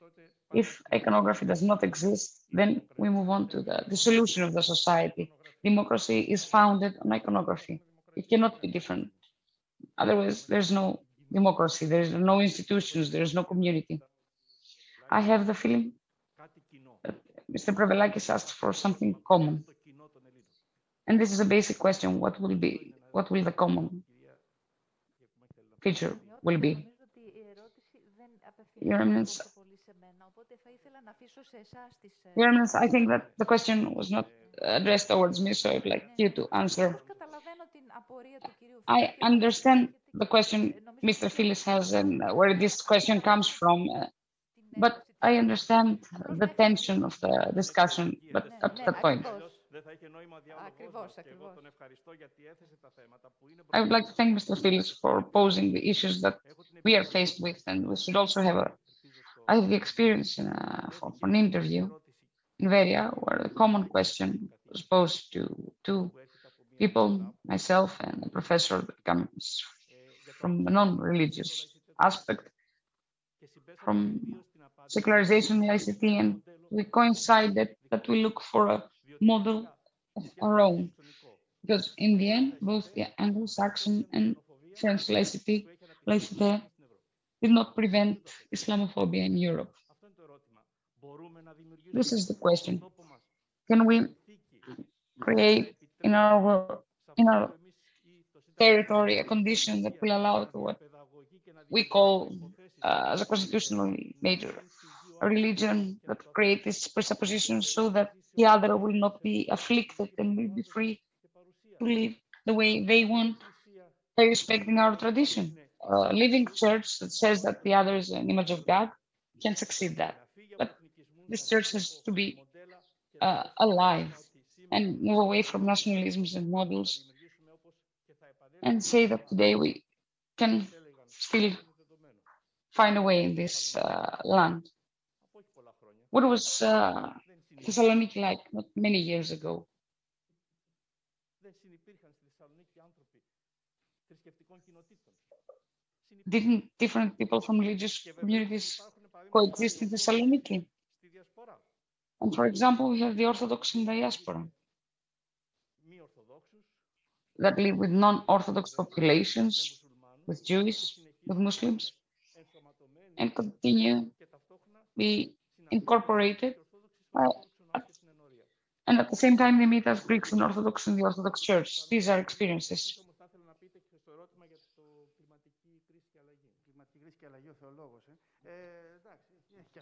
If iconography does not exist, then we move on to the dissolution of the society. Democracy is founded on iconography. It cannot be different. Otherwise, there's no democracy, there's no institutions, there's no community. I have the feeling that Mr. Prevelakis asked for something common. And this is a basic question, what will the common feature will be? Your Eminence, I think that the question was not addressed towards me, so I'd like you to answer. I understand the question Mr. Phyllis has and where this question comes from, but I understand the tension of the discussion, but up to that point. I would like to thank Mr. Phyllis for posing the issues that we are faced with, and we should also have I have the experience for an interview in Veria where the common question was posed to two people, myself and a professor that comes from a non-religious aspect, from secularization in ICT, and we coincided that we look for a model of our own, because in the end, both the Anglo-Saxon and French laicite did not prevent Islamophobia in Europe. This is the question. Can we create in our territory a condition that will allow to what we call as a constitutional major a religion that create these presuppositions so that the other will not be afflicted and will be free to live the way they want by respecting our tradition? A living church that says that the other is an image of God can succeed that. But this church has to be alive and move away from nationalisms and models and say that today we can still find a way in this land. What was Thessaloniki like not many years ago? Didn't different people from religious communities coexist in Thessaloniki? And for example, we have the Orthodox in diaspora that live with non-Orthodox populations, with Jews, with Muslims, and continue be incorporated. And at the same time, they meet as Greeks and Orthodox in the Orthodox Church. These are experiences.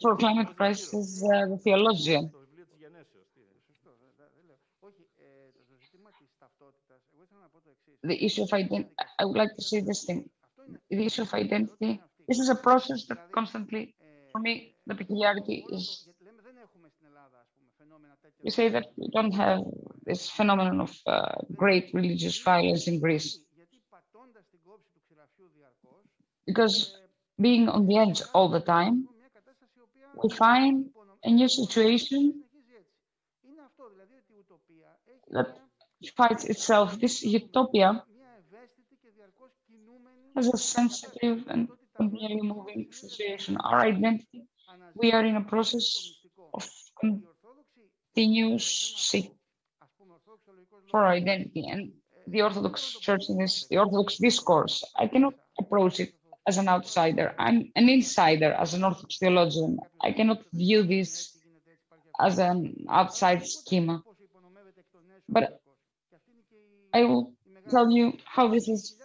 For climate crisis, the theologian. The issue of identity, I would like to say this thing. The issue of identity, this is a process that constantly, for me, the peculiarity is, we say that we don't have this phenomenon of great religious violence in Greece. Because being on the edge all the time, we find a new situation that fights itself. This utopia has a sensitive and continually moving situation. Our identity, we are in a process of continuous seek for our identity. And the Orthodox Church in this, the Orthodox discourse, I cannot approach it as an outsider. I'm an insider as an Orthodox theologian. I cannot view this as an outside schema. But I will tell you how this is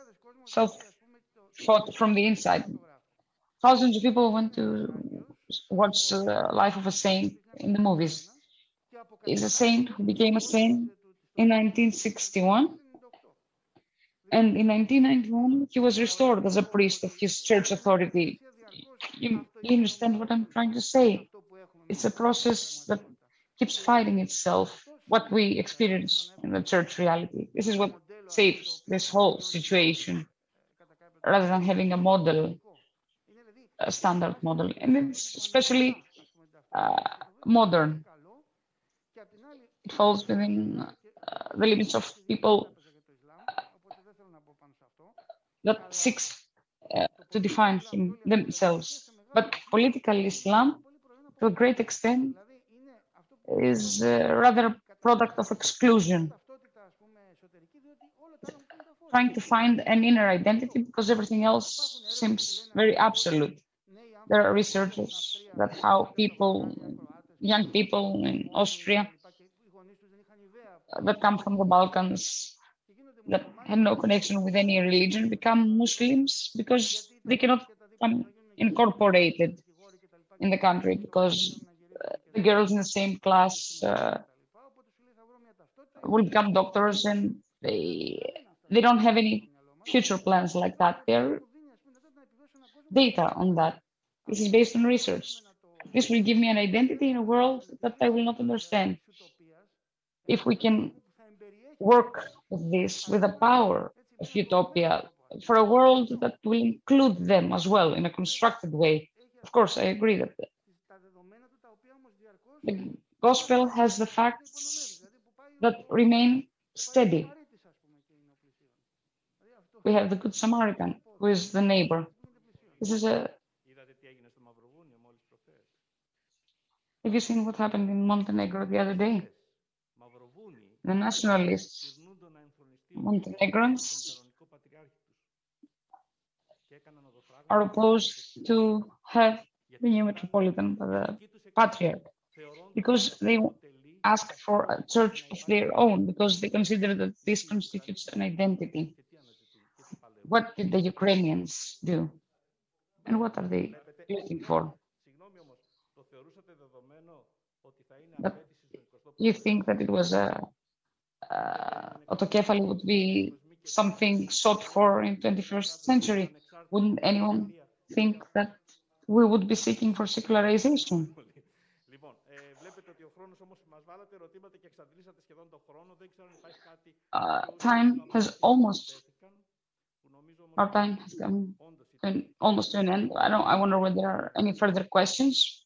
self-thought from the inside. Thousands of people went to watch the life of a saint in the movies. Is a saint who became a saint in 1961. And in 1991, he was restored as a priest of his church authority. You understand what I'm trying to say? It's a process that keeps fighting itself, what we experience in the church reality. This is what saves this whole situation, rather than having a model, a standard model. And it's especially modern. It falls within the limits of people that seeks to define themselves. But political Islam, to a great extent, is rather a product of exclusion, trying to find an inner identity because everything else seems very absolute. There are researchers that how people, young people in Austria that come from the Balkans, that have no connection with any religion, become Muslims because they cannot become incorporated in the country, because the girls in the same class will become doctors, and they don't have any future plans like that. There are data on that. This is based on research. This will give me an identity in a world that I will not understand. If we can work with this, with the power of utopia, for a world that will include them as well in a constructed way. Of course, I agree that the gospel has the facts that remain steady. We have the Good Samaritan, who is the neighbor. This is a... Have you seen what happened in Montenegro the other day? The nationalists, Montenegrins, are opposed to have the new Metropolitan, the Patriarch, because they ask for a church of their own, because they consider that this constitutes an identity. What did the Ukrainians do? And what are they looking for? But you think that it was a autocephaly would be something sought for in 21st century? Wouldn't anyone think that we would be seeking for secularization? Time has almost, our time has come almost to an end. I wonder whether there are any further questions.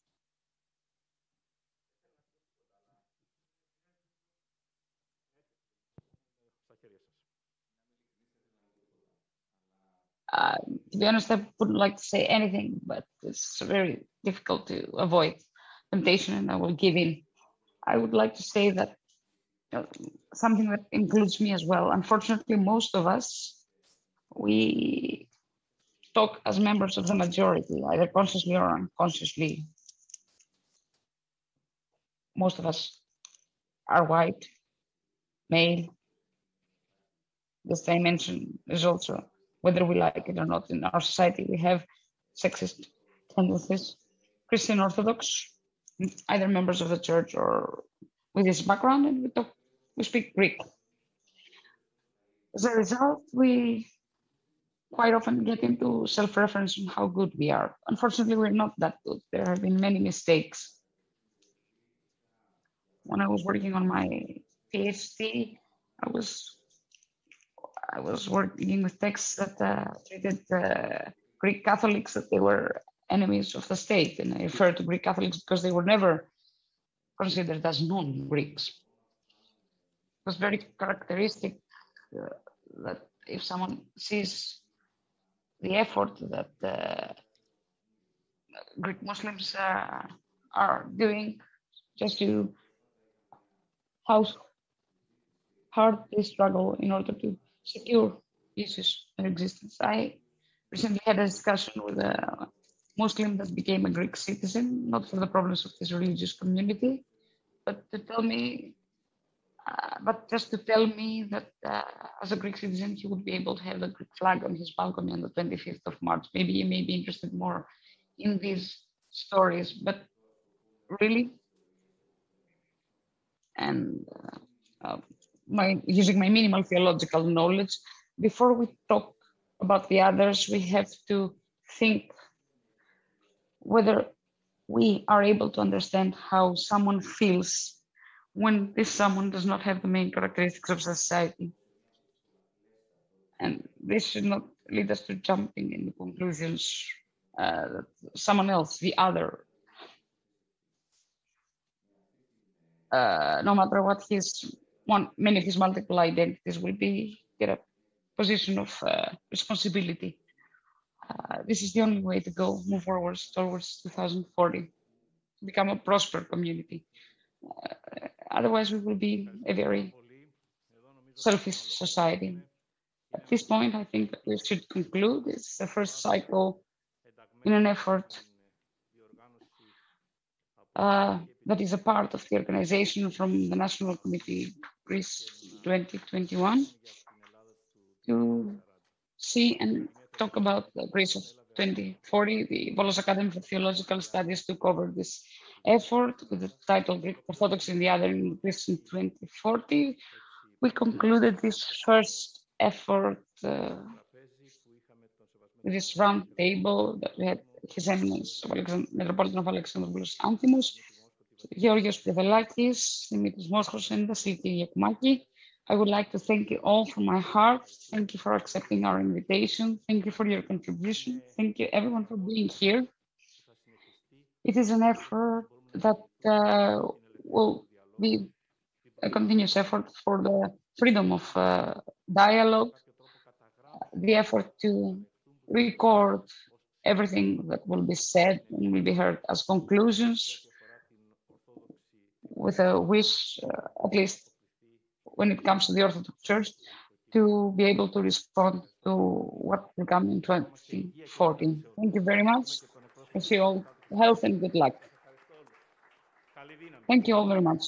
To be honest, I wouldn't like to say anything, but it's very difficult to avoid temptation, and I will give in. I would like to say that something that includes me as well. Unfortunately, most of us, we talk as members of the majority, either consciously or unconsciously. Most of us are white, male. This dimension is also, whether we like it or not, in our society, we have sexist tendencies. Christian Orthodox, either members of the church or with this background, and we speak Greek. As a result, we quite often get into self-reference on how good we are. Unfortunately, we're not that good. There have been many mistakes. When I was working on my PhD, I was working with texts that treated Greek Catholics that they were enemies of the state. And I refer to Greek Catholics because they were never considered as non-Greeks. It was very characteristic that if someone sees the effort that Greek Muslims are doing just to how hard they struggle in order to secure issues in existence. I recently had a discussion with a Muslim that became a Greek citizen, not for the problems of his religious community, but to tell me, just to tell me that as a Greek citizen, he would be able to have the Greek flag on his balcony on the 25th of March. Maybe you may be interested more in these stories, but really, and using my minimal theological knowledge, before we talk about the others, we have to think whether we are able to understand how someone feels when this someone does not have the main characteristics of society. And this should not lead us to jumping into conclusions that someone else, the other, no matter what many of his multiple identities will be, get a position of responsibility. This is the only way to go, move forward towards 2040, become a prosperous community. Otherwise, we will be a very selfish society. At this point, I think that we should conclude. It's the first cycle in an effort that is a part of the organization from the National Committee Greece 2021 to see and talk about the Greece of 2040. The Volos Academy for Theological Studies took over this effort with the title Greek Orthodoxy and the Other in Greece in 2040. We concluded this first effort with this round table that we had His Eminence Metropolitan of Alexandroupolis Anthimos, Georgios Prevelakis, Dimitrios Moschos, and Vassiliki Yakoumaki. I would like to thank you all from my heart. Thank you for accepting our invitation. Thank you for your contribution. Thank you everyone for being here. It is an effort that will be a continuous effort for the freedom of dialogue, the effort to record everything that will be said and will be heard as conclusions, with a wish, at least when it comes to the Orthodox Church, to be able to respond to what will come in 2040. Thank you very much. I wish you all health and good luck. Thank you all very much.